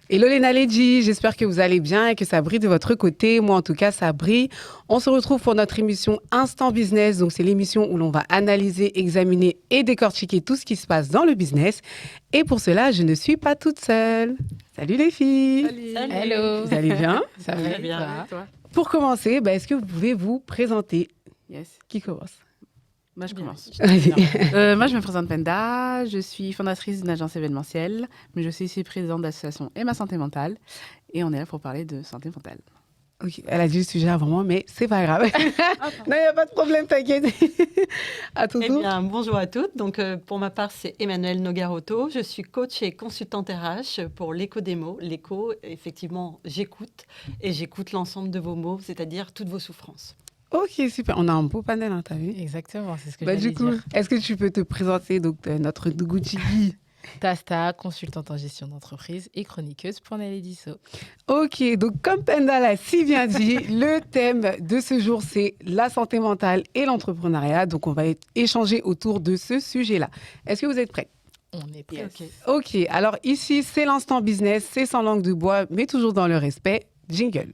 Hello les Naledji, j'espère que vous allez bien et que ça brille de votre côté. Moi en tout cas, ça brille. On se retrouve pour notre émission Instant Business. Donc c'est l'émission où l'on va analyser, examiner et décortiquer tout ce qui se passe dans le business. Et pour cela, je ne suis pas toute seule. Salut les filles. Salut. Hello. Vous allez bien? Ça Très va bien. toi? Pour commencer, est-ce que vous pouvez vous présenter? Yes. Qui commence? Moi, je commence. Vas-y. Moi, je me présente Penda. Je suis fondatrice d'une agence événementielle, mais je suis aussi présidente d'association Et Ma Santé Mentale. Et on est là pour parler de santé mentale. Ok, elle a dit le sujet avant moi, mais c'est pas grave. Non, il n'y a pas de problème, t'inquiète. À ton Eh tour. bien, bonjour à toutes. Donc, pour ma part, c'est Emmanuelle Nogarotto. Je suis coach et consultante RH pour l'éco-démo. L'éco, effectivement, j'écoute et j'écoute l'ensemble de vos mots, c'est-à-dire toutes vos souffrances. Ok, super. On a un beau panel, hein, t'as vu? Exactement, c'est ce que Du j'allais coup, dire. est-ce que tu peux te présenter notre Dougoutigui? Tasta, consultante en gestion d'entreprise et chroniqueuse pour Nelly Disso. Ok, donc comme Penda l'a si bien dit, le thème de ce jour, c'est la santé mentale et l'entrepreneuriat. Donc, on va échanger autour de ce sujet-là. Est-ce que vous êtes prêts? On est prêts. Ok. Ok, alors ici, c'est l'instant business, c'est sans langue de bois, mais toujours dans le respect. Jingle.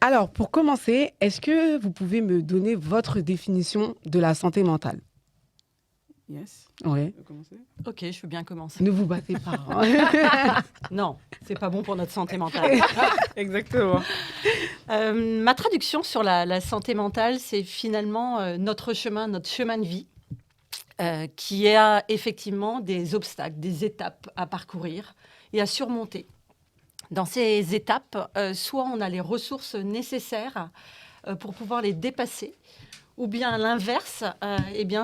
Alors, pour commencer, est-ce que vous pouvez me donner votre définition de la santé mentale? Yes. Oui. Tu veux commencer? Ok, je veux bien commencer. Ne vous battez pas. Hein. Non, c'est pas bon pour notre santé mentale. Exactement. Ma traduction sur la santé mentale, c'est finalement notre chemin de vie, qui a effectivement des obstacles, des étapes à parcourir et à surmonter. Dans ces étapes, soit on a les ressources nécessaires pour pouvoir les dépasser, ou bien à l'inverse,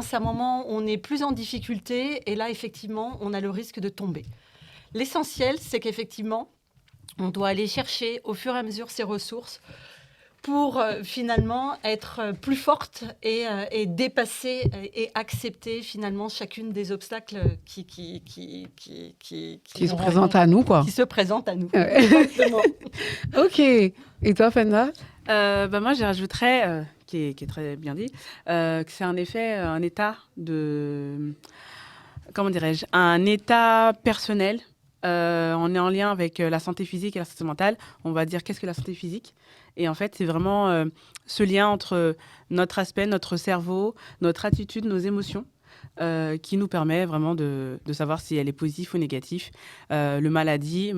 c'est un moment où on est plus en difficulté et là, effectivement, on a le risque de tomber. L'essentiel, c'est qu'effectivement, on doit aller chercher au fur et à mesure ces ressources pour finalement être plus forte et dépasser et accepter finalement chacune des obstacles qui Qui se présente à nous, quoi. qui se présentent à nous. Ouais. Exactement. Ok. Et toi, Fenda? Moi, j'y rajouterais, qui est très bien dit, que c'est en effet un état de... Comment dirais-je? Un état personnel. On est en lien avec la santé physique et la santé mentale. On va dire qu'est-ce que la santé physique? Et en fait, c'est vraiment ce lien entre notre aspect, notre cerveau, notre attitude, nos émotions, qui nous permet vraiment de savoir si elle est positive ou négative. Maladie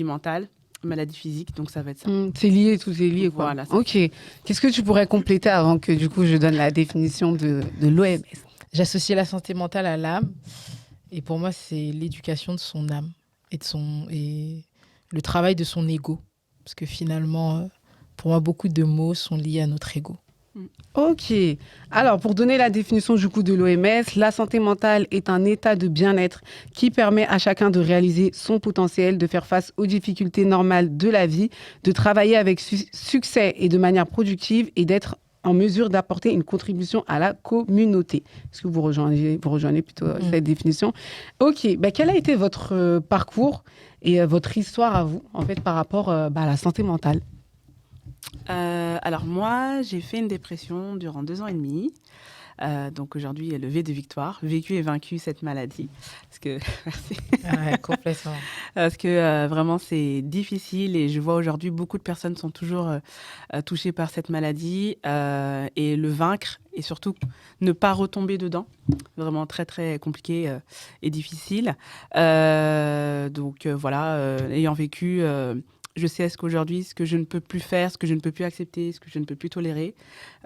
mentale, maladie physique, donc ça va être ça. C'est lié, tout est lié, quoi. Voilà, c'est Ok. Qu'est-ce que tu pourrais compléter avant que, du coup, je donne la définition de l'OMS? J'associe la santé mentale à l'âme. Et pour moi, c'est l'éducation de son âme et le travail de son ego. Parce que finalement, pour moi, beaucoup de mots sont liés à notre ego. Ok. Alors, pour donner la définition du coup de l'OMS, la santé mentale est un état de bien-être qui permet à chacun de réaliser son potentiel, de faire face aux difficultés normales de la vie, de travailler avec succès et de manière productive et d'être en mesure d'apporter une contribution à la communauté. Est-ce que vous rejoignez plutôt cette définition? Ok. Quel a été votre parcours et votre histoire à vous, en fait, par rapport à la santé mentale? Alors moi, j'ai fait une dépression durant 2 ans et demi. Donc aujourd'hui, levé de victoire, vécu et vaincu cette maladie. Parce que, merci. Ouais, complètement. Parce que vraiment, c'est difficile et je vois aujourd'hui beaucoup de personnes sont toujours touchées par cette maladie et le vaincre et surtout ne pas retomber dedans. Vraiment très, très compliqué et difficile. Voilà, ayant vécu... je sais ce que je ne peux plus faire, ce que je ne peux plus accepter, ce que je ne peux plus tolérer.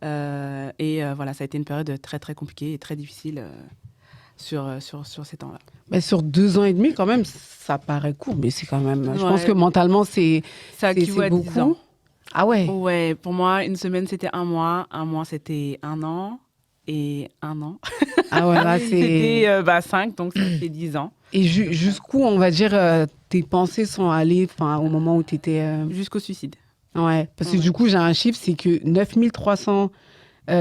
Voilà, ça a été une période très, très compliquée et très difficile sur ces temps-là. Sur 2 ans et demi, quand même, ça paraît court, mais c'est quand même... Je pense Ouais. que mentalement, c'est équivaut à 10 beaucoup. ans. Ah ouais? Ouais, pour moi, une semaine, c'était 1 mois. 1 mois, c'était 1 an. Et 1 an. Ah ouais, là, c'est... C'était 5, donc ça fait 10 ans. Et jusqu'où, on va dire, tes pensées sont allées au moment où tu étais... Jusqu'au suicide. Ouais, parce que Ouais. du coup, j'ai un chiffre, c'est que 9300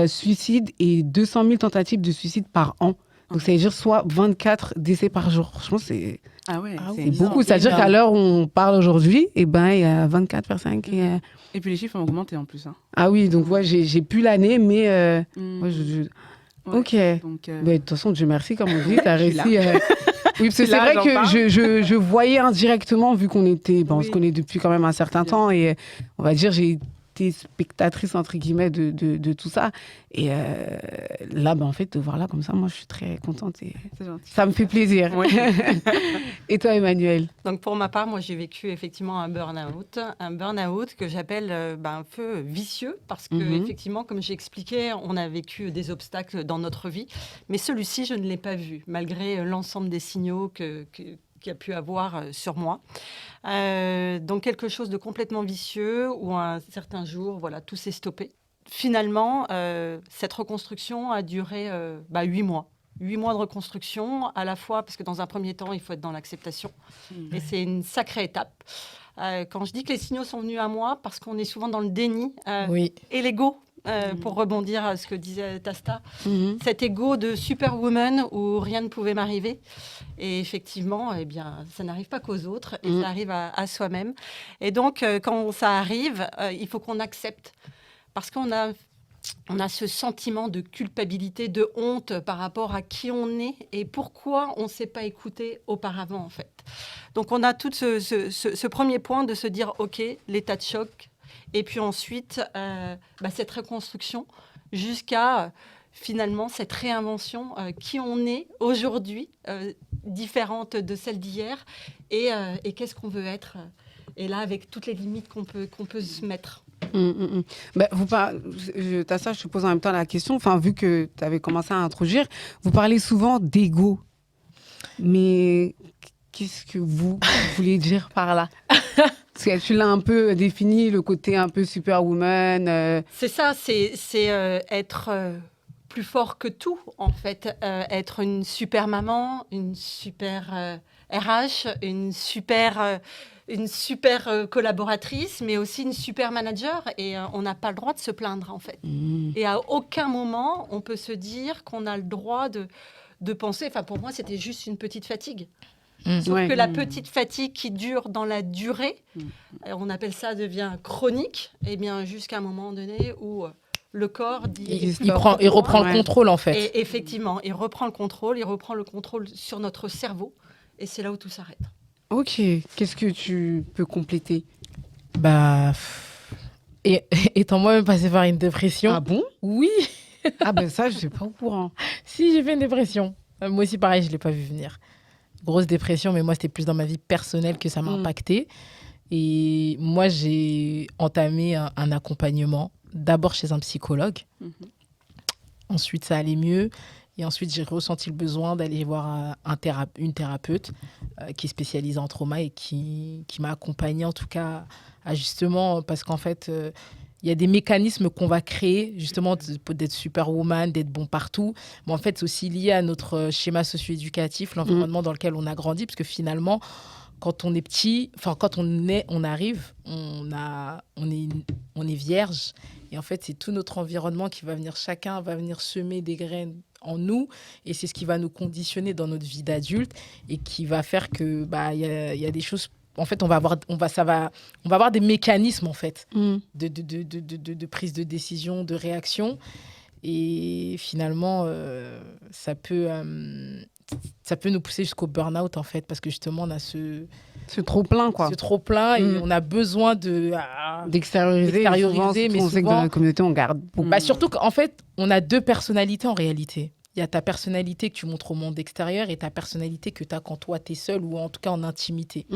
suicides et 200 000 tentatives de suicide par an. Donc, ça veut dire soit 24 décès par jour. Franchement, c'est Ah ouais, Ah c'est oui. énorme. beaucoup. C'est-à-dire énorme. qu'à l'heure où on parle aujourd'hui, il y a 24 personnes qui... Et puis les chiffres ont augmenté en plus. Hein. Ah oui, donc j'ai plus l'année, mais... Mm. ouais, Ouais. Ok. Donc, Mais de toute façon, Dieu merci, comme on dit, tu as Je suis réussi... Oui, parce que Je suis c'est là, vrai j'en que parle. je voyais indirectement, vu qu'on était... on se Oui. connaît depuis quand même un certain Bien. temps, et on va dire, j'ai été spectatrice, entre guillemets, de tout ça. Et là, en fait, de voir là comme ça, moi, je suis très contente et c'est gentil. ça me fait plaisir. Ouais. Et toi, Emmanuel? Donc pour ma part, moi j'ai vécu effectivement un burn-out que j'appelle un peu vicieux parce que Mhm. effectivement, comme j'ai expliqué, on a vécu des obstacles dans notre vie, mais celui-ci je ne l'ai pas vu malgré l'ensemble des signaux qu'il y a pu avoir sur moi. Donc quelque chose de complètement vicieux où un certain jour, voilà, tout s'est stoppé. Finalement, cette reconstruction a duré 8 mois. 8 mois de reconstruction, à la fois, parce que dans un premier temps, il faut être dans l'acceptation. Et c'est une sacrée étape. Quand je dis que les signaux sont venus à moi, parce qu'on est souvent dans le déni Oui. et l'ego, pour rebondir à ce que disait Tasta, Mhm. cet ego de superwoman où rien ne pouvait m'arriver. Et effectivement, eh bien, ça n'arrive pas qu'aux autres, et ça arrive à soi-même. Et donc, quand ça arrive, il faut qu'on accepte. Parce qu'on a ce sentiment de culpabilité, de honte par rapport à qui on est et pourquoi on ne s'est pas écouté auparavant, en fait. Donc, on a tout ce premier point de se dire, OK, l'état de choc, et puis ensuite, cette reconstruction jusqu'à finalement cette réinvention, qui on est aujourd'hui, différente de celle d'hier, et qu'est-ce qu'on veut être, et là, avec toutes les limites qu'on peut se mettre. Tassa, je te pose en même temps la question. Enfin, vu que tu avais commencé à introduire, vous parlez souvent d'ego. Mais qu'est-ce que vous voulez dire par là? Parce que tu l'as un peu défini, le côté un peu superwoman. C'est ça, c'est être plus fort que tout, en fait. Être une super maman, une super RH, une super collaboratrice, mais aussi une super manager. Et on n'a pas le droit de se plaindre, en fait. Et à aucun moment, on peut se dire qu'on a le droit de penser... Enfin, pour moi, c'était juste une petite fatigue. Sauf Ouais. que la petite fatigue qui dure dans la durée, on appelle ça, devient chronique, et bien jusqu'à un moment donné où le corps dit... Il reprend le contrôle, en fait. Et effectivement, il reprend le contrôle sur notre cerveau, et c'est là où tout s'arrête. Ok, qu'est-ce que tu peux compléter? Et étant moi-même passée par une dépression. Ah bon? Oui, Ah ben ça, je suis pas au courant. si, j'ai fait une dépression. Moi aussi, pareil, je ne l'ai pas vu venir. Grosse dépression, mais moi, c'était plus dans ma vie personnelle que ça m'a impacté. Et moi, j'ai entamé un accompagnement, d'abord chez un psychologue. Ensuite, ça allait mieux. Et ensuite, j'ai ressenti le besoin d'aller voir une thérapeute qui est spécialisée en trauma et qui m'a accompagnée, en tout cas, à justement, parce qu'en fait, il y a des mécanismes qu'on va créer, justement, d'être superwoman, d'être bon partout. Mais en fait, c'est aussi lié à notre schéma socio-éducatif, l'environnement dans lequel on a grandi, parce que finalement, quand on est petit, enfin, quand on arrive, on est vierge. Et en fait, c'est tout notre environnement qui va venir, chacun va venir semer des graines en nous, et c'est ce qui va nous conditionner dans notre vie d'adulte et qui va faire que y a des choses. En fait, on va avoir des mécanismes en fait de prise de décision, de réaction, et finalement ça peut nous pousser jusqu'au burn-out en fait, parce que justement on a ce trop plein quoi. C'est trop plein et on a besoin d'extérioriser. Mais mais on sait que dans souvent, la communauté, on garde beaucoup. surtout qu'en fait, on a deux personnalités en réalité. Il y a ta personnalité que tu montres au monde extérieur et ta personnalité que tu as quand toi, tu es seul ou en tout cas en intimité.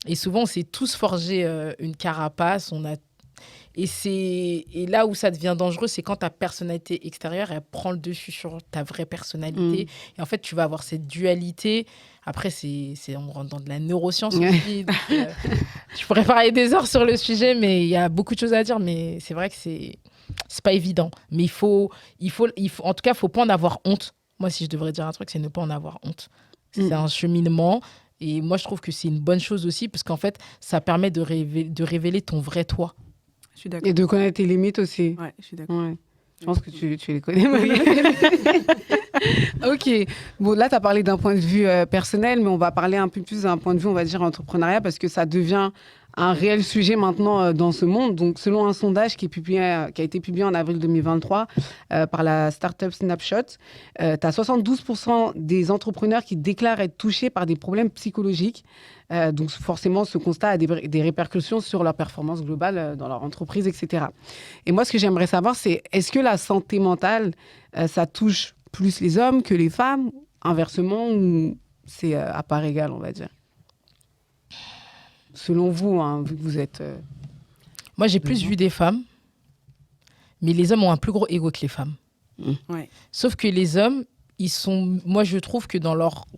Et souvent, on s'est tous forgé une carapace. Et là où ça devient dangereux, c'est quand ta personnalité extérieure, elle prend le dessus sur ta vraie personnalité. Et en fait, tu vas avoir cette dualité. Après, on rentre dans de la neuroscience aussi. Donc, je pourrais parler des heures sur le sujet, mais il y a beaucoup de choses à dire. Mais c'est vrai que c'est pas évident. Mais il faut, en tout cas, il faut pas en avoir honte. Moi, si je devrais dire un truc, c'est ne pas en avoir honte. C'est un cheminement. Et moi, je trouve que c'est une bonne chose aussi, parce qu'en fait, ça permet de révéler ton vrai toi. Je suis d'accord. Et de connaître tes limites aussi. Ouais, je suis d'accord. Ouais. Je pense que tu les connais. Ok. Bon, là, tu as parlé d'un point de vue personnel, mais on va parler un peu plus d'un point de vue, on va dire, entrepreneuriat, parce que ça devient un réel sujet maintenant dans ce monde. Donc, selon un sondage qui a été publié en avril 2023 par la startup Snapshot, tu as 72% des entrepreneurs qui déclarent être touchés par des problèmes psychologiques. Donc, forcément, ce constat a des répercussions sur leur performance globale dans leur entreprise, etc. Et moi, ce que j'aimerais savoir, c'est est-ce que la santé mentale, ça touche plus les hommes que les femmes, inversement, ou c'est à part égale, on va dire? Selon vous, hein, vu que vous êtes... Moi, j'ai plus vu des femmes, mais les hommes ont un plus gros ego que les femmes. Ouais. Sauf que les hommes, moi, je trouve que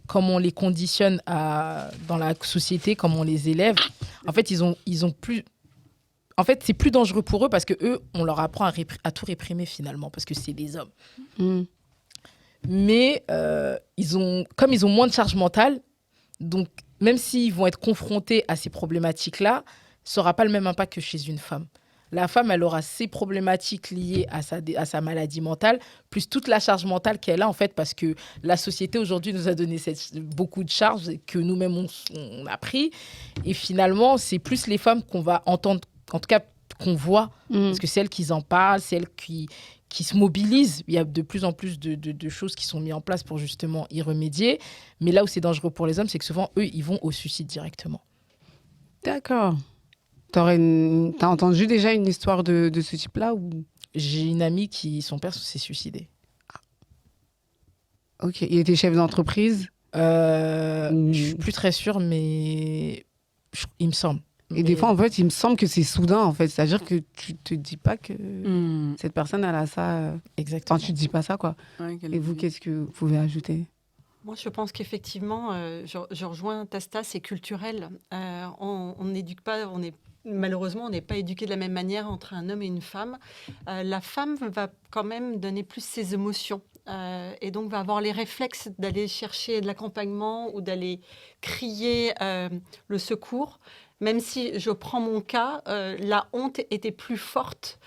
comme on les conditionne dans la société, comme on les élève, en fait, ils ont plus... En fait, c'est plus dangereux pour eux parce que eux, on leur apprend à tout réprimer finalement, parce que c'est des hommes. Mm. Mais comme ils ont moins de charge mentale, donc même s'ils vont être confrontés à ces problématiques-là, ça n'aura pas le même impact que chez une femme. La femme, elle aura ses problématiques liées à sa maladie mentale, plus toute la charge mentale qu'elle a, en fait, parce que la société, aujourd'hui, nous a donné beaucoup de charges que nous-mêmes, on a pris. Et finalement, c'est plus les femmes qu'on va entendre, en tout cas, qu'on voit, parce que c'est elles qui en parlent, c'est elles qui se mobilisent. Il y a de plus en plus de choses qui sont mises en place pour justement y remédier. Mais là où c'est dangereux pour les hommes, c'est que souvent, eux, ils vont au suicide directement. D'accord. T'as entendu déjà une histoire de ce type-là ou... J'ai une amie son père s'est suicidé. Ok. Il était chef d'entreprise? Je suis plus très sûre, mais il me semble. Et des fois, en fait, il me semble que c'est soudain, en fait. C'est-à-dire que tu te dis pas que cette personne, elle a ça. Exactement. Enfin, tu te dis pas ça, quoi. Ouais, Et vous, qu'est-ce que vous pouvez ajouter? Moi, je pense qu'effectivement, je rejoins Tasta, c'est culturel. On n'éduque pas, malheureusement, on n'est pas éduqué de la même manière entre un homme et une femme. La femme va quand même donner plus ses émotions et donc va avoir les réflexes d'aller chercher de l'accompagnement ou d'aller crier le secours. Même si je prends mon cas, la honte était plus forte,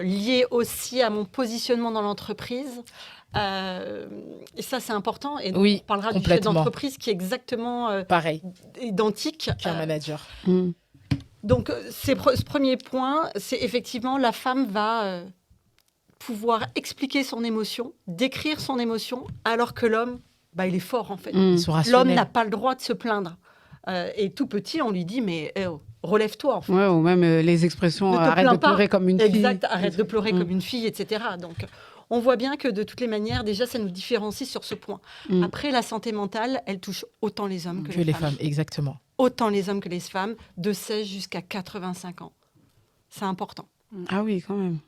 liée aussi à mon positionnement dans l'entreprise. Et ça, c'est important. Et donc, Oui, on parlera du chef complètement. d'entreprise qui est exactement Pareil identique. qu'un manager. Donc, ce premier point, c'est effectivement la femme va pouvoir expliquer son émotion, décrire son émotion, alors que l'homme, il est fort en fait. Ils sont L'homme rationnels. n'a pas le droit de se plaindre. Et tout petit, on lui dit, mais relève-toi en fait. Ouais, ou même les expressions Ne te arrête plains de pleurer comme une fille. Exact, arrête de pleurer comme une fille, etc. Donc, on voit bien que de toutes les manières, déjà, ça nous différencie sur ce point. Après, la santé mentale, elle touche autant les hommes que les femmes. Exactement. Autant les hommes que les femmes, de 16 jusqu'à 85 ans. C'est important. Ah oui, quand même.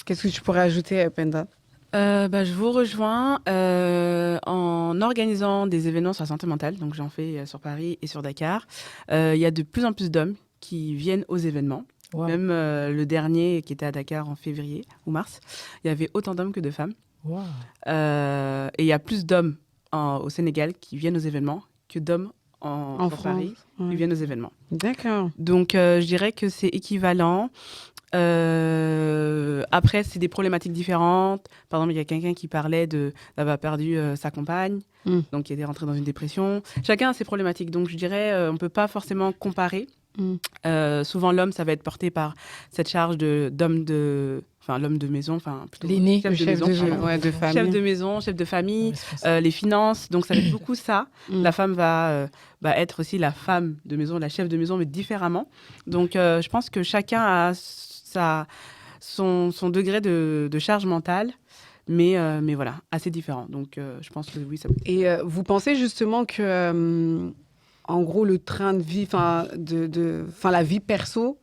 Qu'est-ce que tu pourrais ajouter, Penda? Je vous rejoins en organisant des événements sur la santé mentale. Donc, j'en fais sur Paris et sur Dakar. Il y a de plus en plus d'hommes qui viennent aux événements. Wow. Même le dernier qui était à Dakar en février ou mars, il y avait autant d'hommes que de femmes. Wow. Et il y a plus d'hommes au Sénégal qui viennent aux événements que d'hommes En sur France, Paris qui viennent aux événements. D'accord. Donc, je dirais que c'est équivalent. Après, c'est des problématiques différentes. Par exemple, il y a quelqu'un qui parlait d'avoir perdu sa compagne, donc qui était rentré dans une dépression. Chacun a ses problématiques. Donc, je dirais, on ne peut pas forcément comparer. Souvent, l'homme, ça va être porté par cette charge l'homme de maison, enfin plutôt l'aîné, chef de maison, de famille. chef de maison, chef de famille, les finances. Donc, ça va être beaucoup ça. La femme va être aussi la femme de maison, la chef de maison, mais différemment. Donc, je pense que chacun a son degré de charge mentale, mais voilà, assez différent. Donc, je pense que oui, ça... Et vous pensez justement que, en gros, le train de vie, la vie perso,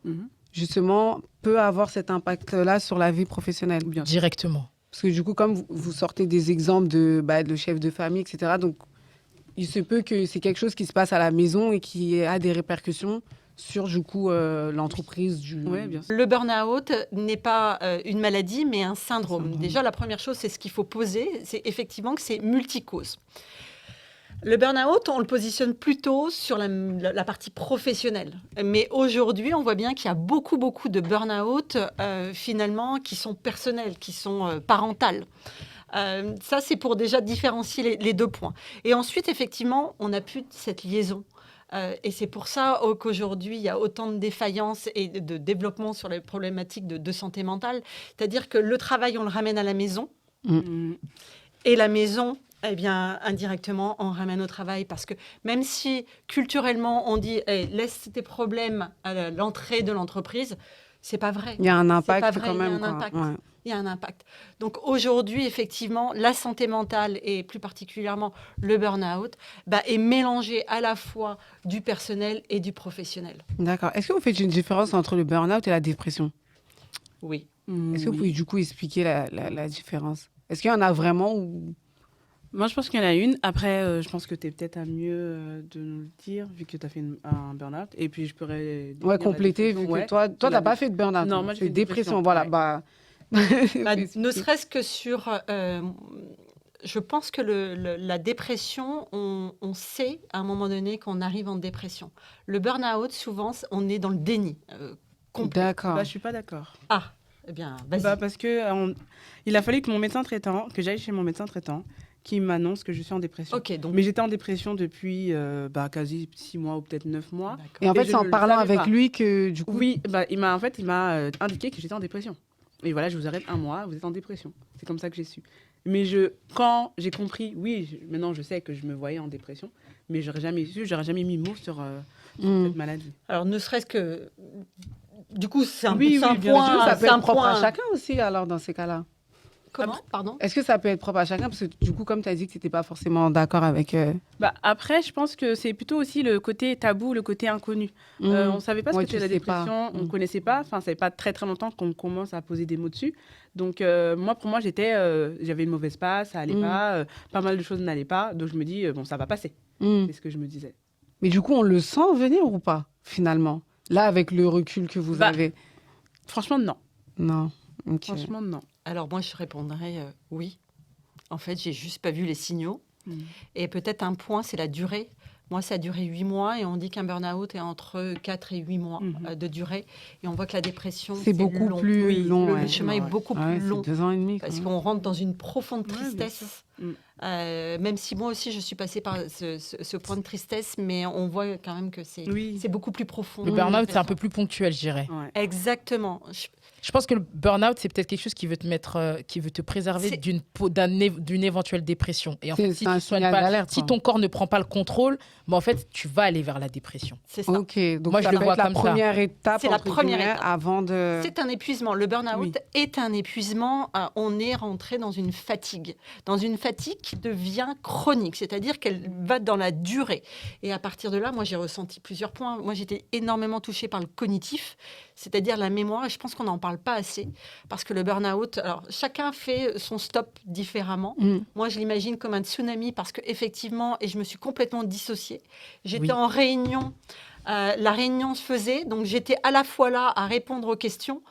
justement, peut avoir cet impact-là sur la vie professionnelle? Bien sûr. Directement. Parce que du coup, comme vous sortez des exemples de chefs de famille, etc., donc il se peut que c'est quelque chose qui se passe à la maison et qui a des répercussions sur, du coup, l'entreprise. Oui, bien sûr. Le burn-out n'est pas une maladie, mais un syndrome. Déjà, la première chose, c'est ce qu'il faut poser, c'est effectivement que c'est multicause. Le burn-out, on le positionne plutôt sur la partie professionnelle. Mais aujourd'hui, on voit bien qu'il y a beaucoup de burn-out, finalement, qui sont personnels, qui sont parentales. Ça, c'est pour déjà différencier les deux points. Et ensuite, effectivement, on n'a plus cette liaison. Et c'est pour ça qu'aujourd'hui, il y a autant de défaillances et de développement sur les problématiques de santé mentale. C'est-à-dire que le travail, on le ramène à la maison. Et la maison, eh bien, indirectement, on ramène au travail. Parce que même si, culturellement, on dit hey, « laisse tes problèmes à l'entrée de l'entreprise », c'est pas vrai. Il y a un C'est pas impact vrai, quand même. il y a un quoi. impact. Ouais. Il y a un impact. Donc aujourd'hui, effectivement, la santé mentale et plus particulièrement le burn-out est mélangé à la fois du personnel et du professionnel. D'accord. Est-ce que vous faites une différence entre le burn-out et la dépression? Oui. Est-ce que vous pouvez du coup expliquer la différence? Est-ce qu'il y en a vraiment ou... Moi, je pense qu'il y en a une. Après, je pense que tu es peut-être à mieux de nous le dire, vu que tu as fait un burn-out. Et puis, je pourrais... Ouais, définir la compléter, vu définition. que toi, tu n'as pas fait de burn-out. Non, hein. moi, Tu j'ai fais fait dépression. dépression, Voilà, ouais. Ne serait-ce que sur... je pense que la dépression, on sait à un moment donné qu'on arrive en dépression. Le burn-out, souvent, on est dans le déni complet. D'accord. Je ne suis pas d'accord. Ah, eh bien, vas-y. Parce que il a fallu que mon médecin traitant, que j'aille chez mon médecin traitant, qui m'annonce que je suis en dépression. Ok, donc... Mais j'étais en dépression depuis quasi 6 mois ou peut-être 9 mois. D'accord. Et en Et fait, je c'est en ne le parlant savais avec pas. lui que du coup... Oui, il m'a indiqué que j'étais en dépression. Et voilà, je vous arrête 1 mois, vous êtes en dépression. C'est comme ça que j'ai su. Mais quand j'ai compris, maintenant je sais que je me voyais en dépression, mais j'aurais jamais mis mot sur cette maladie. Alors, ne serait-ce que... Du coup, c'est un, Oui, c'est un oui, bien point... sûr, ça peut c'est un être propre à point- chacun aussi, alors, dans ces cas-là. Comment? Pardon? Est-ce que ça peut être propre à chacun? Parce que du coup, comme tu as dit que tu n'étais pas forcément d'accord avec... Après, je pense que c'est plutôt aussi le côté tabou, le côté inconnu. On ne savait pas ce Ouais, que c'était la tu sais pas. dépression, on ne connaissait pas. Enfin, ça fait pas très très longtemps qu'on commence à poser des mots dessus. Donc, pour moi, j'avais une mauvaise passe, ça allait pas mal de choses n'allaient pas. Donc, je me dis, bon, ça va passer. C'est ce que je me disais. Mais du coup, on le sent venir ou pas, finalement? Là, avec le recul que vous avez. Franchement, non. Non. Ok. Franchement, non. Alors moi, je répondrais oui. En fait, j'ai juste pas vu les signaux. Et peut-être un point, c'est la durée. Moi, ça a duré 8 mois et on dit qu'un burn-out est entre 4 et 8 mois de durée. Et on voit que la dépression, C'est beaucoup long. plus Oui, long. Le ouais. chemin est beaucoup Ouais, plus long. C'est 2 ans et demi. Parce quand même. qu'on rentre dans une profonde Ouais, bien tristesse. sûr. Même si moi aussi, je suis passée par ce point de tristesse, mais on voit quand même que c'est beaucoup plus profond. Le burn-out, c'est un peu plus ponctuel, je dirais. Ouais. Exactement. Je pense que le burn-out, c'est peut-être quelque chose qui veut te préserver C'est- d'une éventuelle dépression. Et en fait, C'est si un tu soignes signal pas, d'alerte, si quoi. ton corps ne prend pas le contrôle, en fait, tu vas aller vers la dépression. C'est ça. Ok, donc Moi, ça je le peut vois être la comme ça. première étape, C'est la entre première guillemets, étape. avant de... C'est un épuisement. Le burn-out est un épuisement. On est rentré dans une fatigue qui devient chronique, c'est-à-dire qu'elle va dans la durée. Et à partir de là, moi, j'ai ressenti plusieurs points. Moi, j'étais énormément touchée par le cognitif, c'est-à-dire la mémoire. Et je pense qu'on n'en parle pas assez parce que le burn-out, alors chacun fait son stop différemment. Moi, je l'imagine comme un tsunami parce que effectivement, et je me suis complètement dissociée. J'étais en réunion. La réunion se faisait, donc j'étais à la fois là à répondre aux questions